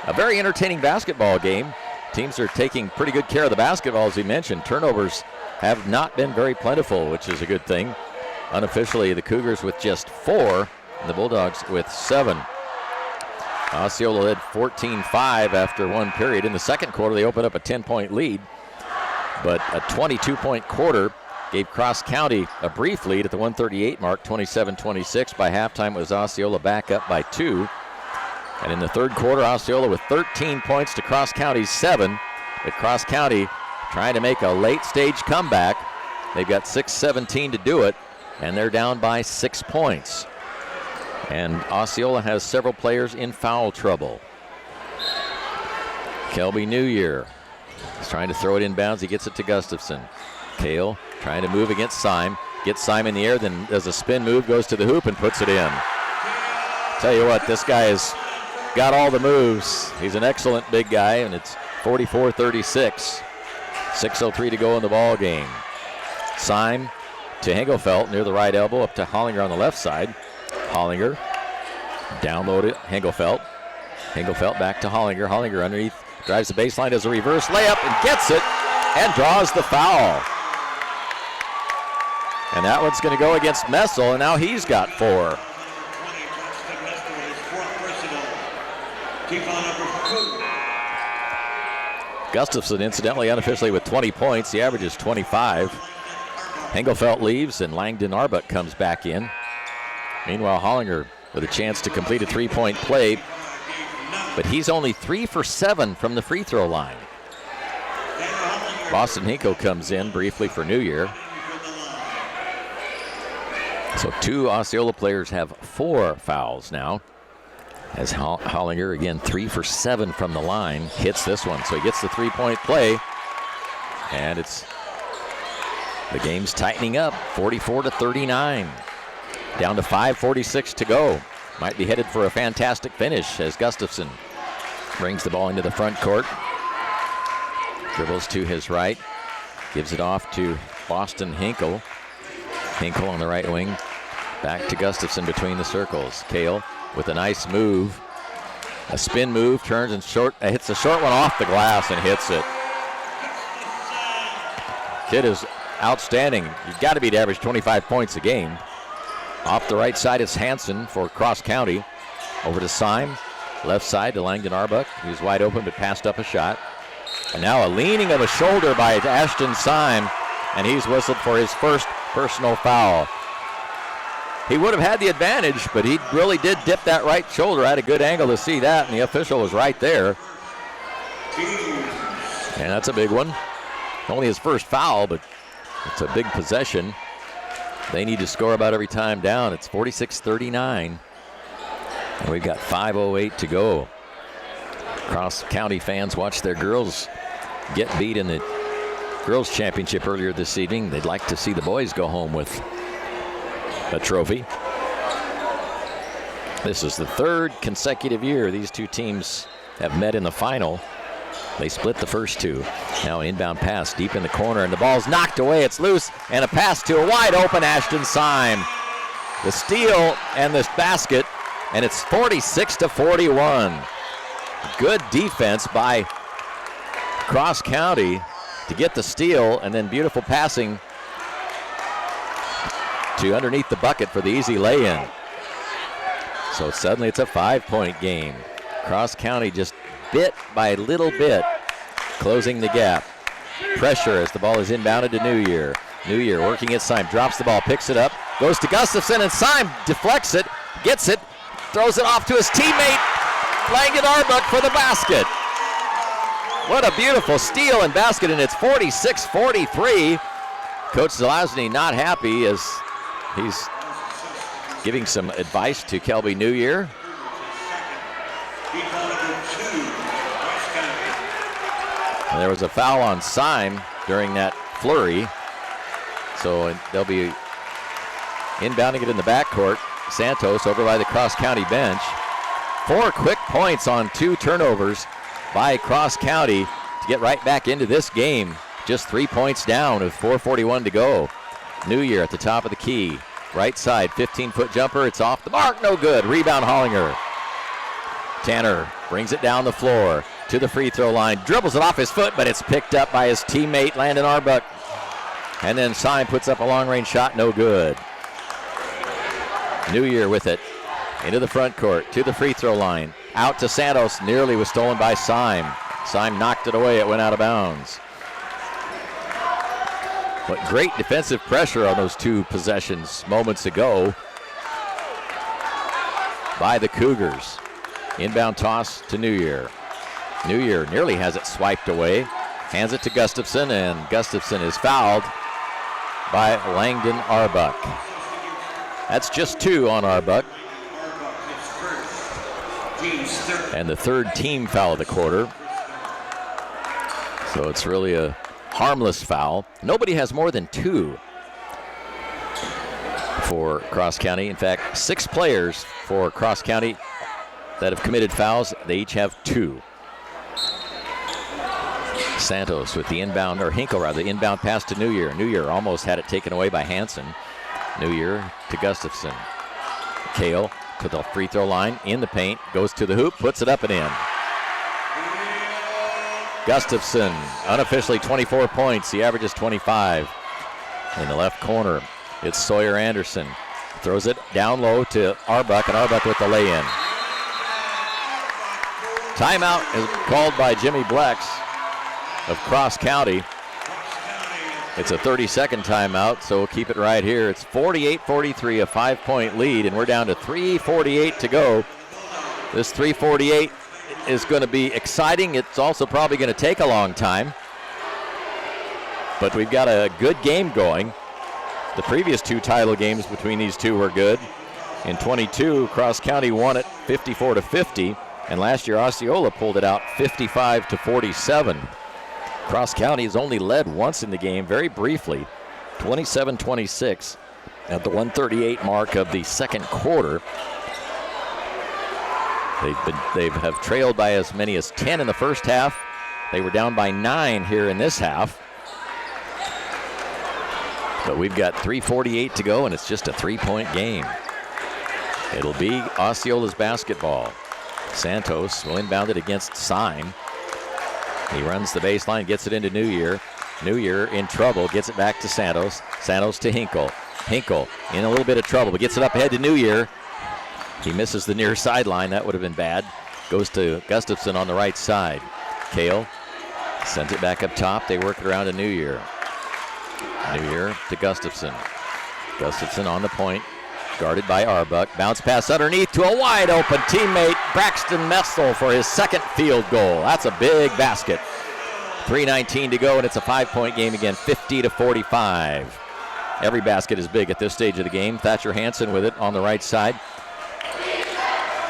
A very entertaining basketball game. Teams are taking pretty good care of the basketball, as we mentioned. Turnovers have not been very plentiful, which is a good thing. Unofficially, the Cougars with just 4, and the Bulldogs with 7. Osceola led 14-5 after 1 period. In the second quarter, they opened up a 10-point lead, but a 22-point quarter gave Cross County a brief lead at the 138 mark, 27-26. By halftime, it was Osceola back up by 2. And in the third quarter, Osceola with 13 points to Cross County's 7. But Cross County trying to make a late-stage comeback. They've got 6:17 to do it, and they're down by 6 points. And Osceola has several players in foul trouble. Kelby New Year is trying to throw it inbounds. He gets it to Gustafson. Cale trying to move against Syme. Gets Syme in the air, then does a spin move, goes to the hoop, and puts it in. Tell you what, this guy has got all the moves. He's an excellent big guy, and it's 44-36. 6:03 to go in the ball game. Syme to Hengelfeld near the right elbow, up to Hollinger on the left side. Hollinger down low to Hengelfeld. Hengelfeld back to Hollinger. Hollinger underneath, drives the baseline, does a reverse layup and gets it and draws the foul. And that one's going to go against Messel, and now he's got 4. Gustafson, incidentally, unofficially with 20 points. The average is 25. Hengelfeld leaves, and Langdon Arbuck comes back in. Meanwhile, Hollinger with a chance to complete a 3-point play, but he's only 3 for 7 from the free throw line. Boston Hinkle comes in briefly for New Year. So 2 Osceola players have 4 fouls now. As Hollinger, again, 3 for 7 from the line, hits this one. So he gets the 3-point play, and the game's tightening up, 44-39. Down to 5:46 to go. Might be headed for a fantastic finish as Gustafson brings the ball into the front court. Dribbles to his right, gives it off to Boston Hinkle. Hinkle on the right wing, back to Gustafson between the circles. Cale with a nice move, a spin move, turns and hits a short one off the glass and hits it. Kid is outstanding. You've got to be to average 25 points a game. Off the right side, it's Hansen for Cross County. Over to Syme. Left side to Langdon Arbuck. He was wide open but passed up a shot. And now a leaning of a shoulder by Ashton Syme, and he's whistled for his first personal foul. He would have had the advantage, but he really did dip that right shoulder. I had a good angle to see that, and the official was right there. And that's a big one. Only his first foul, but it's a big possession. They need to score about every time down. It's 46-39. And we've got 5:08 to go. Cross County fans watch their girls get beat in the girls' championship earlier this evening. They'd like to see the boys go home with a trophy. This is the third consecutive year these two teams have met in the final. They split the first two. Now an inbound pass deep in the corner, and the ball's knocked away. It's loose, and a pass to a wide open Ashton Syme. The steal and this basket, and it's 46-41. Good defense by Cross County to get the steal, and then beautiful passing to underneath the bucket for the easy lay-in. So suddenly it's a 5-point game. Cross County just bit by little bit closing the gap. Pressure as the ball is inbounded to New Year. New Year working at Syme, drops the ball, picks it up, goes to Gustafson, and Syme deflects it, gets it, throws it off to his teammate, Langdon Arbuck for the basket. What a beautiful steal and basket, and it's 46-43. Coach Zelazny not happy as he's giving some advice to Kelby New Year. And there was a foul on Syme during that flurry. So they'll be inbounding it in the backcourt. Santos over by the Cross County bench. 4 quick points on 2 turnovers by Cross County to get right back into this game. Just 3 points down with 4:41 to go. New Year at the top of the key. Right side, 15-foot jumper. It's off the mark, no good. Rebound Hollinger. Tanner brings it down the floor to the free throw line. Dribbles it off his foot, but it's picked up by his teammate, Langdon Arbuck. And then Syme puts up a long-range shot, no good. New Year with it. Into the front court, to the free throw line. Out to Santos, nearly was stolen by Syme. Syme knocked it away, it went out of bounds. But great defensive pressure on those 2 possessions moments ago by the Cougars. Inbound toss to New Year. New Year nearly has it swiped away. Hands it to Gustafson, and Gustafson is fouled by Langdon Arbuck. That's just 2 on Arbuck. And the 3rd team foul of the quarter. So it's really a harmless foul. Nobody has more than 2 for Cross County. In fact, 6 players for Cross County that have committed fouls. They each have 2. Santos with the inbound, or Hinkle rather, the inbound pass to New Year. New Year almost had it taken away by Hansen. New Year to Gustafson. Kale to the free throw line, in the paint, goes to the hoop, puts it up and in. Gustafson, unofficially 24 points. He averages 25. In the left corner, it's Sawyer Anderson. Throws it down low to Arbuck, and Arbuck with the lay-in. Timeout is called by Jimmy Blex of Cross County. It's a 30-second timeout, so we'll keep it right here. It's 48-43, a 5-point lead, and we're down to 3:48 to go. This 3:48 is going to be exciting. It's also probably going to take a long time. But we've got a good game going. The previous 2 title games between these 2 were good. In 22, Cross County won it 54-50, and last year Osceola pulled it out 55-47. Cross County has only led once in the game, very briefly, 27-26 at the 1:38 mark of the second quarter. They have trailed by as many as 10 in the first half. They were down by 9 here in this half. But we've got 3:48 to go, and it's just a 3-point game. It'll be Osceola's basketball. Santos will inbound it against Syme. He runs the baseline, gets it into New Year. New Year in trouble, gets it back to Santos. Santos to Hinkle. Hinkle in a little bit of trouble, but gets it up ahead to New Year. He misses the near sideline. That would have been bad. Goes to Gustafson on the right side. Kale sends it back up top. They work it around to New Year. New Year to Gustafson. Gustafson on the point, guarded by Arbuck. Bounce pass underneath to a wide open teammate, Braxton Messel, for his second field goal. That's a big basket. 3:19 to go, and it's a 5-point game again, 50-45. Every basket is big at this stage of the game. Thatcher Hansen with it on the right side.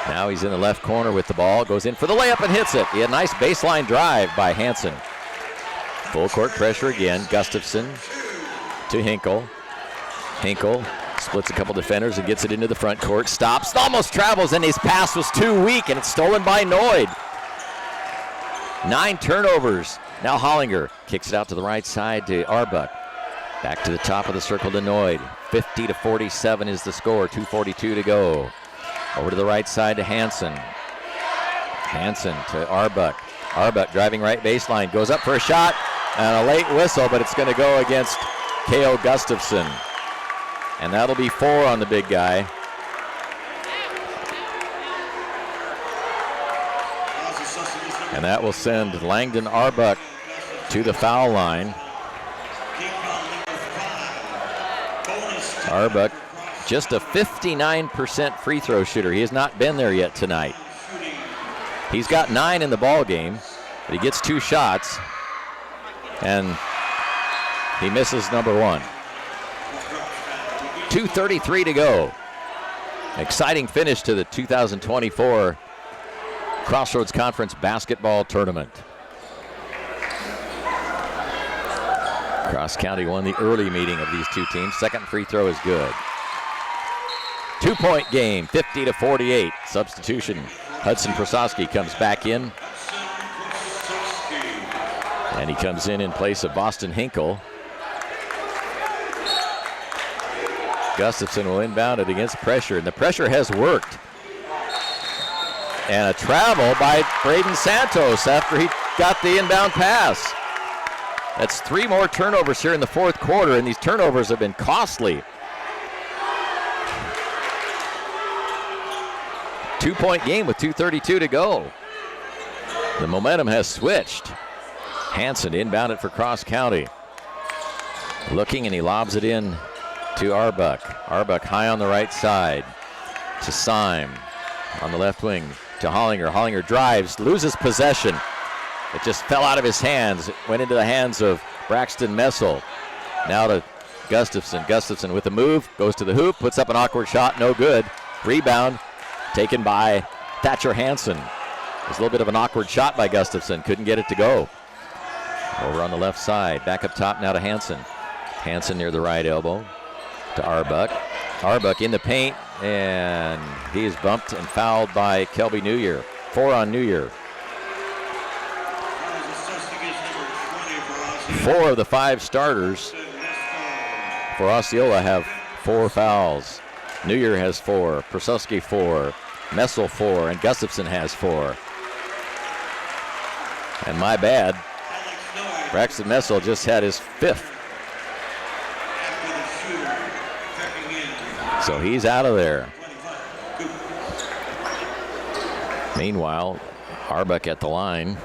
Now he's in the left corner with the ball, goes in for the layup and hits it. He had a nice baseline drive by Hansen. Full court pressure again. Gustafson to Hinkle. Hinkle splits a couple defenders and gets it into the front court. Stops, almost travels, and his pass was too weak, and it's stolen by Noyd. 9 turnovers. Now Hollinger kicks it out to the right side to Arbuck. Back to the top of the circle to Noyd. 50-47 is the score, 2:42 to go. Over to the right side to Hansen. Hansen to Arbuck. Arbuck driving right baseline, goes up for a shot, and a late whistle, but it's going to go against Cale Gustafson. And that'll be 4 on the big guy. And that will send Langdon Arbuck to the foul line. Arbuck, just a 59% free throw shooter. He has not been there yet tonight. He's got 9 in the ball game, but he gets 2 shots, and he misses number 1. 2:33 to go. Exciting finish to the 2024 Crossroads Conference Basketball Tournament. Cross County won the early meeting of these two teams. Second free throw is good. 2-point game, 50-48. Substitution. Hudson Prososki comes back in. And he comes in place of Boston Hinkle. Gustafson will inbound it against pressure, and the pressure has worked. And a travel by Braden Santos after he got the inbound pass. That's 3 more turnovers here in the fourth quarter, and these turnovers have been costly. 2-point game with 2:32 to go. The momentum has switched. Hansen inbound it for Cross County. Looking, and he lobs it in to Arbuck. Arbuck high on the right side to Syme on the left wing to Hollinger. Hollinger drives, loses possession. It just fell out of his hands. It went into the hands of Braxton Messel. Now to Gustafson. Gustafson with the move, goes to the hoop, puts up an awkward shot, no good. Rebound taken by Thatcher Hansen. It was a little bit of an awkward shot by Gustafson. Couldn't get it to go. Over on the left side. Back up top now to Hansen. Hansen near the right elbow to Arbuck. Arbuck in the paint, and he is bumped and fouled by Kelby New Year. 4 on New Year. 4 of the 5 starters for Osceola have 4 fouls. New Year has 4, Prososki 4, Messel 4, and Gustafson has 4. And my bad, Braxton Messel just had his 5th. So he's out of there. Meanwhile, Arbuck at the line,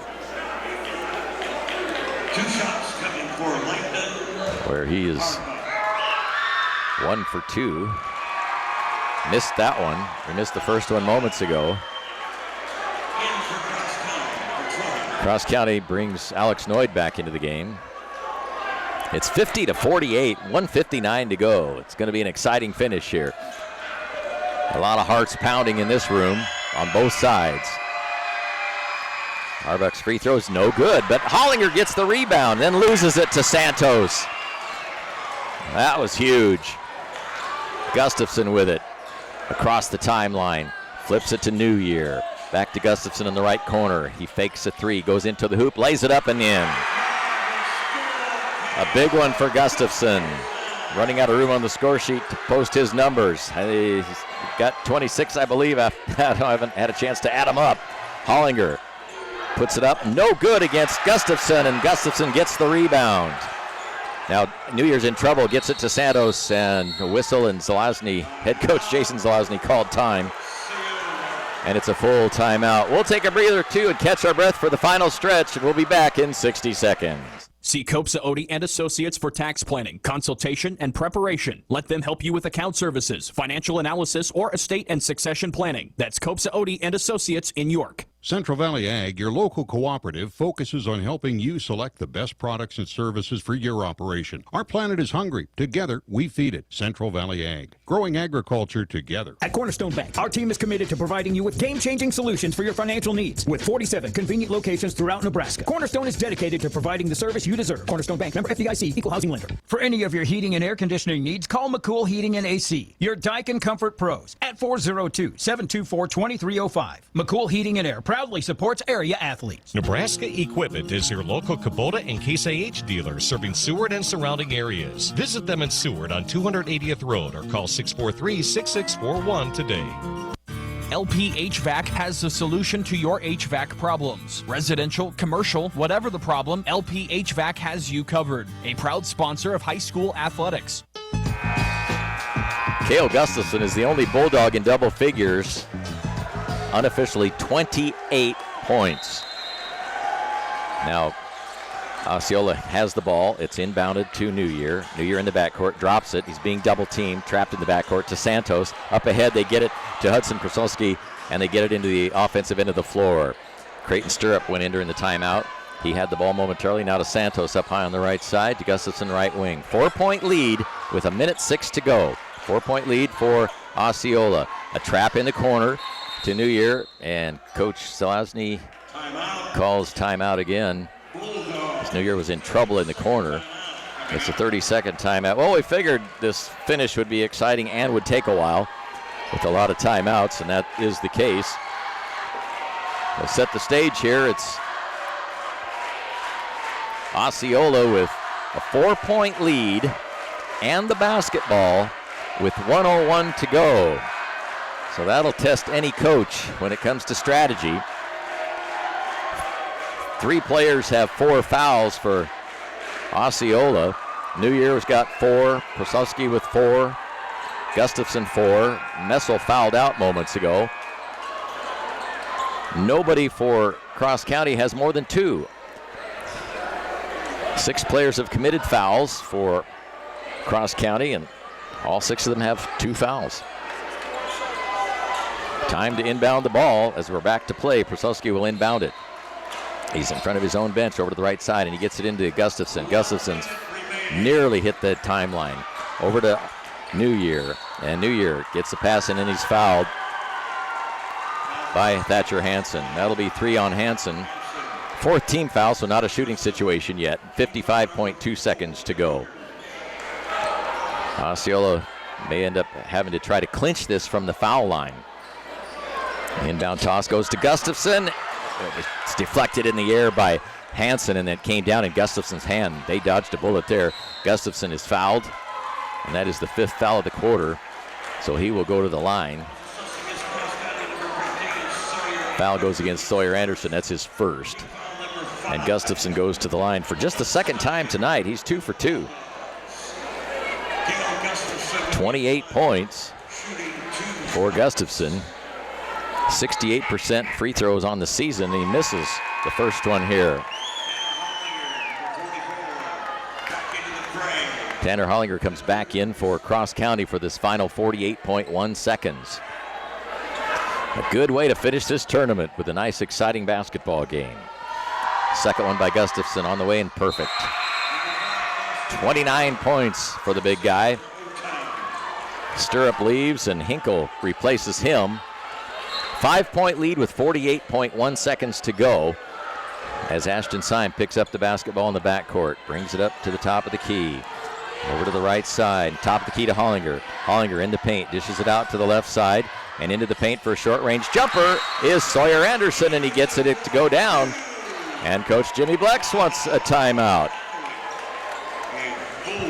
2 shots coming for Langdon. where he is 1 for 2. Missed that one. He missed the first one moments ago. Cross County brings Alex Noyd back into the game. It's 50-48, 1:59 to go. It's going to be an exciting finish here. A lot of hearts pounding in this room on both sides. Arbuck's free throw is no good, but Hollinger gets the rebound, then loses it to Santos. That was huge. Gustafson with it across the timeline. Flips it to New Year. Back to Gustafson in the right corner. He fakes a 3, goes into the hoop, lays it up and in. A big one for Gustafson. Running out of room on the score sheet to post his numbers. He's got 26, I believe. I haven't had a chance to add them up. Hollinger puts it up. No good against Gustafson, and Gustafson gets the rebound. Now, New Year's in trouble, gets it to Santos, and a whistle, and Zelazny, head coach Jason Zelazny, called time. And it's a full timeout. We'll take a breather, too, and catch our breath for the final stretch, and we'll be back in 60 seconds. See Osceola and Associates for tax planning, consultation, and preparation. Let them help you with account services, financial analysis, or estate and succession planning. That's Osceola and Associates in York. Central Valley Ag, your local cooperative, focuses on helping you select the best products and services for your operation. Our planet is hungry. Together, we feed it. Central Valley Ag, growing agriculture together. At Cornerstone Bank, our team is committed to providing you with game-changing solutions for your financial needs. With 47 convenient locations throughout Nebraska, Cornerstone is dedicated to providing the service you deserve. Cornerstone Bank, member FDIC, equal housing lender. For any of your heating and air conditioning needs, call McCool Heating and AC, your Daikin Comfort Pros, at 402-724-2305. McCool Heating and Air proudly supports area athletes. Nebraska Equipment is your local Kubota and Case IH dealer serving Seward and surrounding areas. Visit them in Seward on 280th Road or call 643-6641 today. LP HVAC has the solution to your HVAC problems. Residential, commercial, whatever the problem, LP HVAC has you covered. A proud sponsor of high school athletics. Cale Gustafson is the only Bulldog in double figures. Unofficially 28 points. Now, Osceola has the ball. It's inbounded to New Year. New Year in the backcourt, drops it. He's being double-teamed, trapped in the backcourt to Santos. Up ahead, they get it to Hudson Prosolski, and they get it into the offensive end of the floor. Creighton Stirrup went in during the timeout. He had the ball momentarily. Now to Santos up high on the right side, to Gustafson right wing. 4-point lead with 1:06 to go. 4-point lead for Osceola. A trap in the corner to New Year, and Coach Zelazny calls timeout again. As New Year was in trouble in the corner. It's a 30-second timeout. Well, we figured this finish would be exciting and would take a while with a lot of timeouts, and that is the case. We'll set the stage here. It's Osceola with a 4-point lead and the basketball with 1:01 to go. So that'll test any coach when it comes to strategy. 3 players have 4 fouls for Osceola. New Year's got 4, Prosolski with 4, Gustafson 4. Messel fouled out moments ago. Nobody for Cross County has more than 2. 6 players have committed fouls for Cross County, and all 6 of them have 2 fouls. Time to inbound the ball as we're back to play. Prosolski will inbound it. He's in front of his own bench over to the right side, and he gets it into Gustafson. Gustafson's nearly hit the timeline. Over to New Year, and New Year gets the pass in, and he's fouled by Thatcher Hansen. That'll be 3 on Hansen. 4th team foul, so not a shooting situation yet. 55.2 seconds to go. Osceola may end up having to try to clinch this from the foul line. Inbound toss goes to Gustafson. It's deflected in the air by Hansen, and it came down in Gustafson's hand. They dodged a bullet there. Gustafson is fouled, and that is the 5th foul of the quarter, so he will go to the line. Foul goes against Sawyer Anderson. That's his 1st. And Gustafson goes to the line for just the 2nd time tonight. He's 2 for 2. 28 points for Gustafson. 68% free throws on the season. He misses the first one here. Tanner Hollinger comes back in for Cross County for this final 48.1 seconds. A good way to finish this tournament with a nice, exciting basketball game. Second one by Gustafson on the way and perfect. 29 points for the big guy. Stirrup leaves and Hinkle replaces him. 5-point lead with 48.1 seconds to go as Ashton Syme picks up the basketball in the backcourt, brings it up to the top of the key. Over to the right side, top of the key to Hollinger. Hollinger in the paint, dishes it out to the left side, and into the paint for a short-range jumper is Sawyer Anderson, and he gets it to go down. And Coach Jimmy Blex wants a timeout.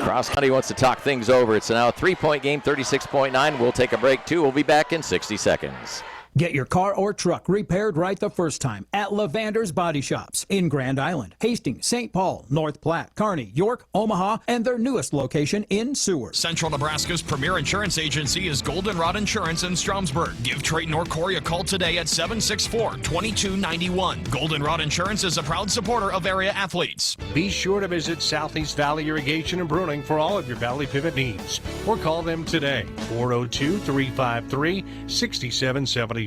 Cross County wants to talk things over. It's now a 3-point game, 36.9. We'll take a break, too. We'll be back in 60 seconds. Get your car or truck repaired right the first time at Lavander's Body Shops in Grand Island, Hastings, St. Paul, North Platte, Kearney, York, Omaha, and their newest location in Seward. Central Nebraska's premier insurance agency is Goldenrod Insurance in Stromsburg. Give Trayton or Corey a call today at 764-2291. Goldenrod Insurance is a proud supporter of area athletes. Be sure to visit Southeast Valley Irrigation and Bruning for all of your Valley Pivot needs, or call them today, 402-353-6775.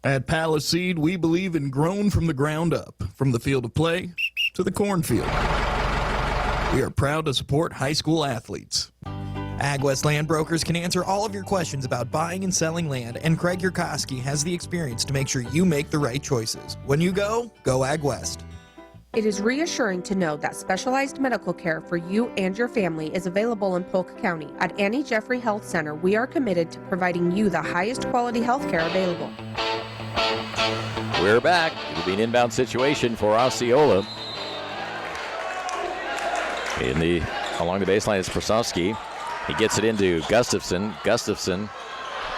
At Palace Seed, we believe in grown from the ground up, from the field of play to the cornfield. We are proud to support high school athletes. AgWest Land Brokers can answer all of your questions about buying and selling land, and Craig Yurkowski has the experience to make sure you make the right choices. When you go AgWest. It is reassuring to know that specialized medical care for you and your family is available in Polk County. At Annie Jeffrey Health Center, we are committed to providing you the highest quality health care available. We're back. It'll be an inbound situation for Osceola. Along the baseline is Brosowski. He gets it into Gustafson. Gustafson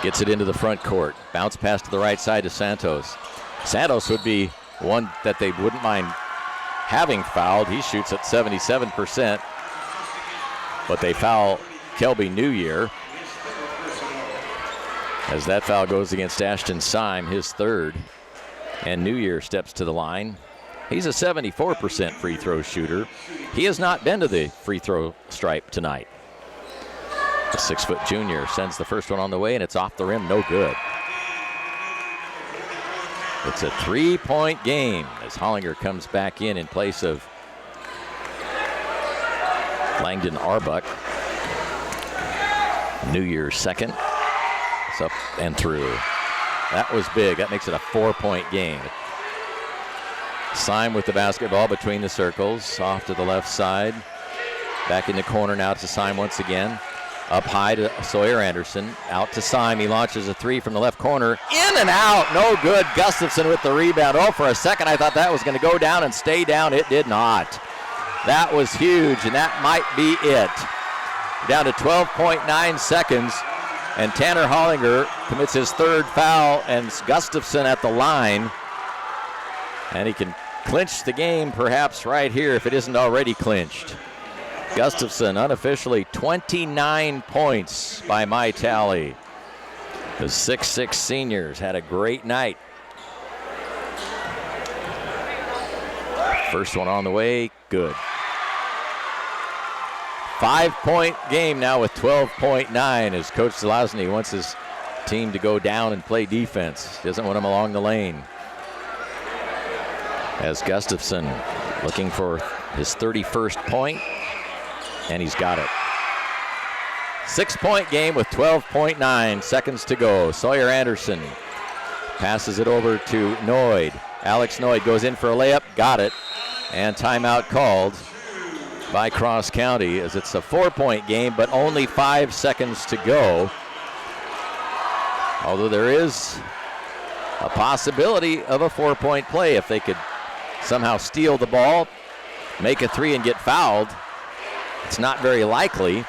gets it into the front court. Bounce pass to the right side to Santos. Santos would be one that they wouldn't mind having fouled. He shoots at 77%, but they foul Kelby New Year as that foul goes against Ashton Syme, his third, and New Year steps to the line. He's a 74% free throw shooter. He has not been to the free throw stripe tonight. The 6-foot junior sends the first one on the way, and it's off the rim, no good. It's a 3-point game as Hollinger comes back in place of Langdon Arbuck. New Year's second. It's up and through. That was big. That makes it a 4-point game. Syme with the basketball between the circles. Off to the left side. Back in the corner now to Syme once again. Up high to Sawyer Anderson. Out to Syme. He launches a three from the left corner. In and out. No good. Gustafson with the rebound. Oh, for a second I thought that was going to go down and stay down. It did not. That was huge, and that might be it. Down to 12.9 seconds, and Tanner Hollinger commits his third foul, and Gustafson at the line. And he can clinch the game perhaps right here if it isn't already clinched. Gustafson unofficially 29 points by my tally. The 6'6 seniors had a great night. First one on the way, good. 5-point game now with 12.9 as Coach Zelazny wants his team to go down and play defense. Doesn't want them along the lane. As Gustafson looking for his 31st point. And he's got it. 6-point game with 12.9 seconds to go. Sawyer Anderson passes it over to Noyd. Alex Noyd goes in for a layup, got it. And timeout called by Cross County as it's a 4-point game, but only 5 seconds to go. Although there is a possibility of a 4-point play if they could somehow steal the ball, make a three and get fouled. It's not very likely,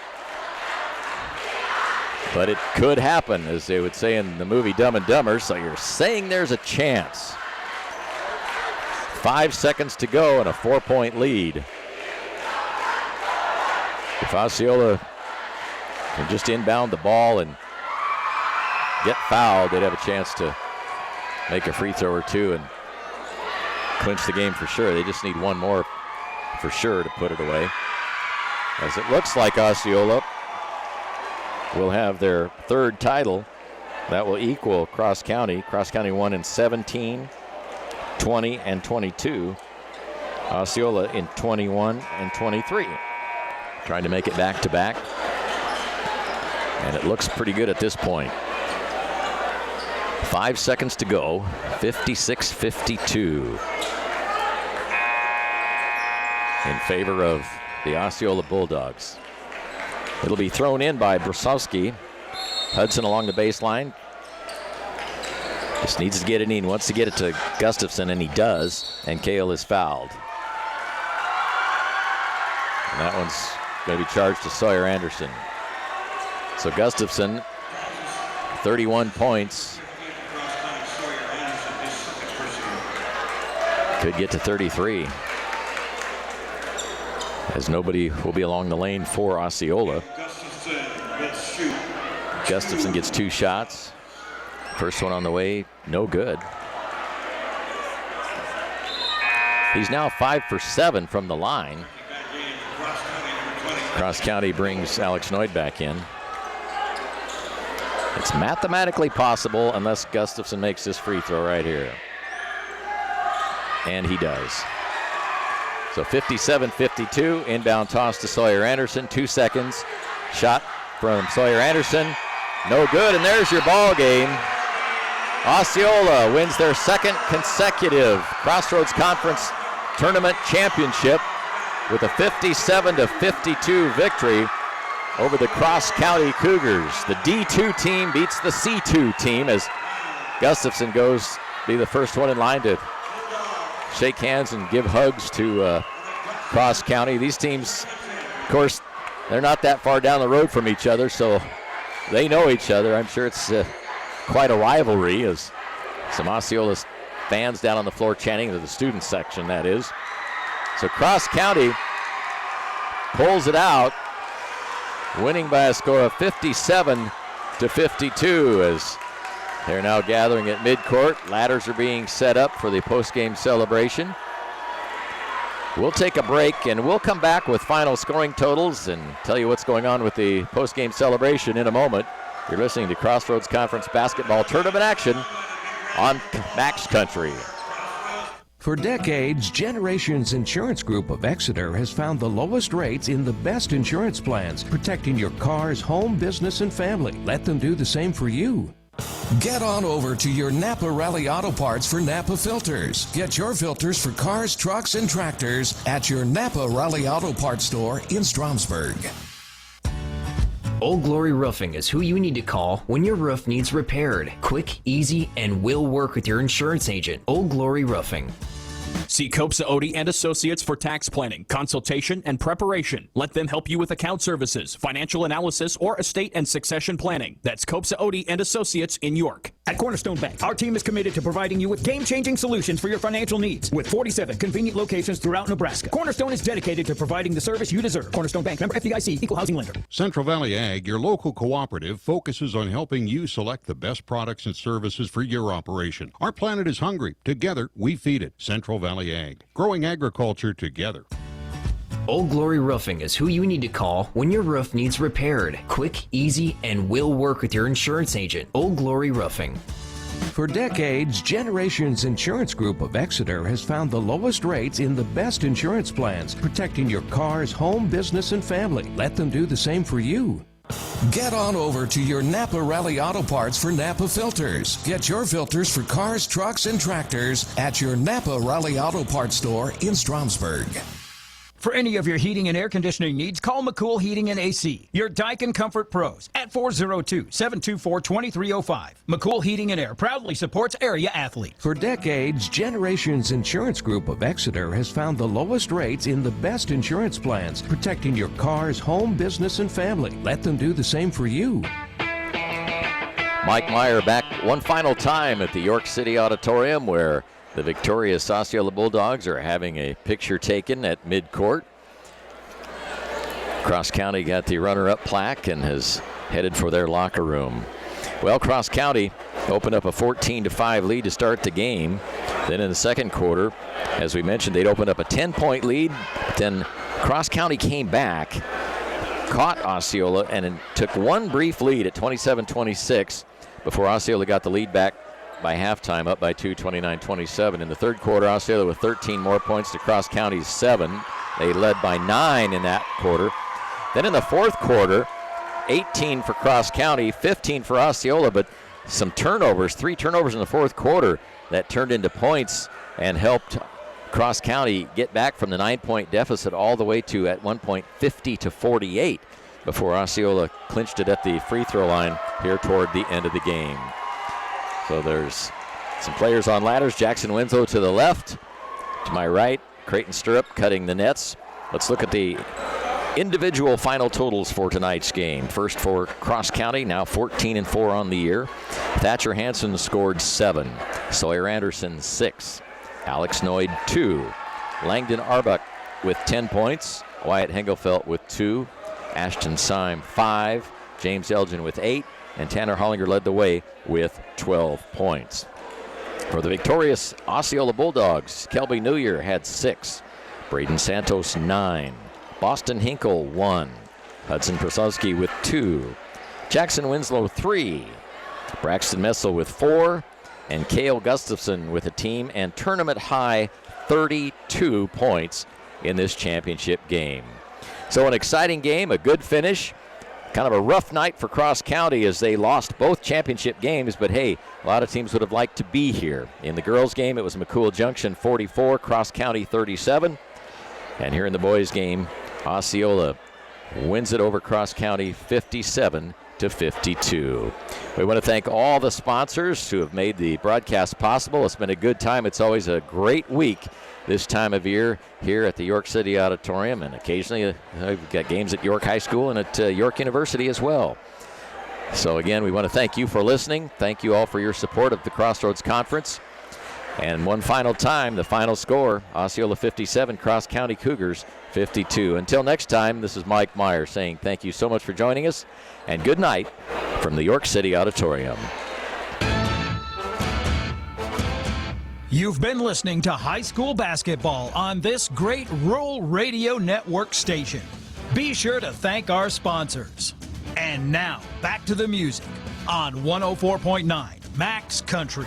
but it could happen, as they would say in the movie Dumb and Dumber, so you're saying there's a chance. 5 seconds to go and a 4-point lead. If Osceola can just inbound the ball and get fouled, they'd have a chance to make a free throw or two and clinch the game for sure. They just need one more for sure to put it away. As it looks like Osceola will have their third title. That will equal Cross County. Cross County won in 17, 20, and 22. Osceola in 21 and 23. Trying to make it back to back. And it looks pretty good at this point. 5 seconds to go. 56-52. In favor of the Osceola Bulldogs. It'll be thrown in by Brosowski. Hudson along the baseline. Just needs to get it in. Wants to get it to Gustafson, and he does. And Cale is fouled. And that one's going to be charged to Sawyer Anderson. So Gustafson, 31 points. Could get to 33. As nobody will be along the lane for Osceola. Gustafson gets 2 shots. First one on the way, no good. He's now 5 for 7 from the line. Cross County brings Alex Noyd back in. It's mathematically possible unless Gustafson makes this free throw right here. And he does. So 57-52, inbound toss to Sawyer Anderson, 2 seconds. Shot from Sawyer Anderson, no good, and there's your ball game. Osceola wins their 2nd consecutive Crossroads Conference Tournament Championship with a 57-52 victory over the Cross County Cougars. The D2 team beats the C2 team as Gustafson goes to be the first one in line to shake hands and give hugs to Cross County. These teams, of course, they're not that far down the road from each other, so they know each other. I'm sure it's quite a rivalry as some Osceola fans down on the floor chanting, to the student section, that is. So Cross County pulls it out, winning by a score of 57-52 as they're now gathering at midcourt. Ladders are being set up for the postgame celebration. We'll take a break and we'll come back with final scoring totals and tell you what's going on with the postgame celebration in a moment. You're listening to Crossroads Conference Basketball Tournament action on Max Country. For decades, Generations Insurance Group of Exeter has found the lowest rates in the best insurance plans, protecting your cars, home, business, and family. Let them do the same for you. Get on over to your Napa Rally Auto Parts for Napa filters. Get your filters for cars, trucks, and tractors at your Napa Rally Auto Parts store in Stromsburg. Old Glory Roofing is who you need to call when your roof needs repaired. Quick, easy, and will work with your insurance agent. Old Glory Roofing. See Auditorium and Associates for tax planning, consultation, and preparation. Let them help you with account services, financial analysis, or estate and succession planning. That's Auditorium and Associates in York. At Cornerstone Bank, our team is committed to providing you with game-changing solutions for your financial needs. With 47 convenient locations throughout Nebraska, Cornerstone is dedicated to providing the service you deserve. Cornerstone Bank, member FDIC, equal housing lender. Central Valley Ag, your local cooperative, focuses on helping you select the best products and services for your operation. Our planet is hungry. Together, we feed it. Central Valley Ag, growing agriculture together. Old Glory Roofing is who you need to call when your roof needs repaired. Quick, easy, and will work with your insurance agent. Old Glory Roofing. For decades, Generations Insurance Group of Exeter has found the lowest rates in the best insurance plans, protecting your cars, home, business, and family. Let them do the same for you. Get on over to your Napa Rally Auto Parts for Napa filters. Get your filters for cars, trucks, and tractors at your Napa Rally Auto Parts store in Stromsburg. For any of your heating and air conditioning needs, call McCool Heating and AC, your Daikin Comfort Pros, at 402-724-2305. McCool Heating and Air proudly supports area athletes. For decades, Generations Insurance Group of Exeter has found the lowest rates in the best insurance plans, protecting your cars, home, business, and family. Let them do the same for you. Mike Meyer back one final time at the York City Auditorium, where the victorious Osceola Bulldogs are having a picture taken at midcourt. Cross County got the runner-up plaque and has headed for their locker room. Well, Cross County opened up a 14-5 lead to start the game. Then in the second quarter, as we mentioned, they'd opened up a 10-point lead. Then Cross County came back, caught Osceola, and took one brief lead at 27-26 before Osceola got the lead back by halftime, up by 2, 29-27. In the third quarter, Osceola with 13 more points to Cross County's 7. They led by 9 in that quarter. Then in the fourth quarter, 18 for Cross County, 15 for Osceola, but some turnovers, 3 turnovers in the fourth quarter that turned into points and helped Cross County get back from the 9-point deficit all the way to, at one point, 50-48 before Osceola clinched it at the free throw line here toward the end of the game. So there's some players on ladders. Jackson Winslow to the left. To my right, Creighton Stirrup cutting the nets. Let's look at the individual final totals for tonight's game. First for Cross County, now 14-4 on the year. Thatcher Hansen scored 7. Sawyer Anderson 6. Alex Noyd 2. Langdon Arbuck with 10 points. Wyatt Hengelfelt with 2. Ashton Syme 5. James Elgin with 8. And Tanner Hollinger led the way with 12 points. For the victorious Osceola Bulldogs, Kelby Newyear had 6. Braden Santos 9. Boston Hinkle 1. Hudson Prasowski with 2. Jackson Winslow 3. Braxton Messel with 4. And Cale Gustafson with a team and tournament high 32 points in this championship game. So an exciting game, a good finish. Kind of a rough night for Cross County as they lost both championship games, but hey, a lot of teams would have liked to be here. In the girls' game, it was McCool Junction 44, Cross County 37. And here in the boys' game, Osceola wins it over Cross County 57-52. We want to thank all the sponsors who have made the broadcast possible. It's been a good time. It's always a great week this time of year here at the York City Auditorium, and occasionally we've got games at York High School and at York University as well. So again, we want to thank you for listening. Thank you all for your support of the Crossroads Conference. And one final time, the final score, Osceola 57, Cross County Cougars 52. Until next time, this is Mike Meyer saying thank you so much for joining us, and good night from the York City Auditorium. You've been listening to high school basketball on this great rural radio network station. Be sure to thank our sponsors. And now, back to the music on 104.9 Max Country.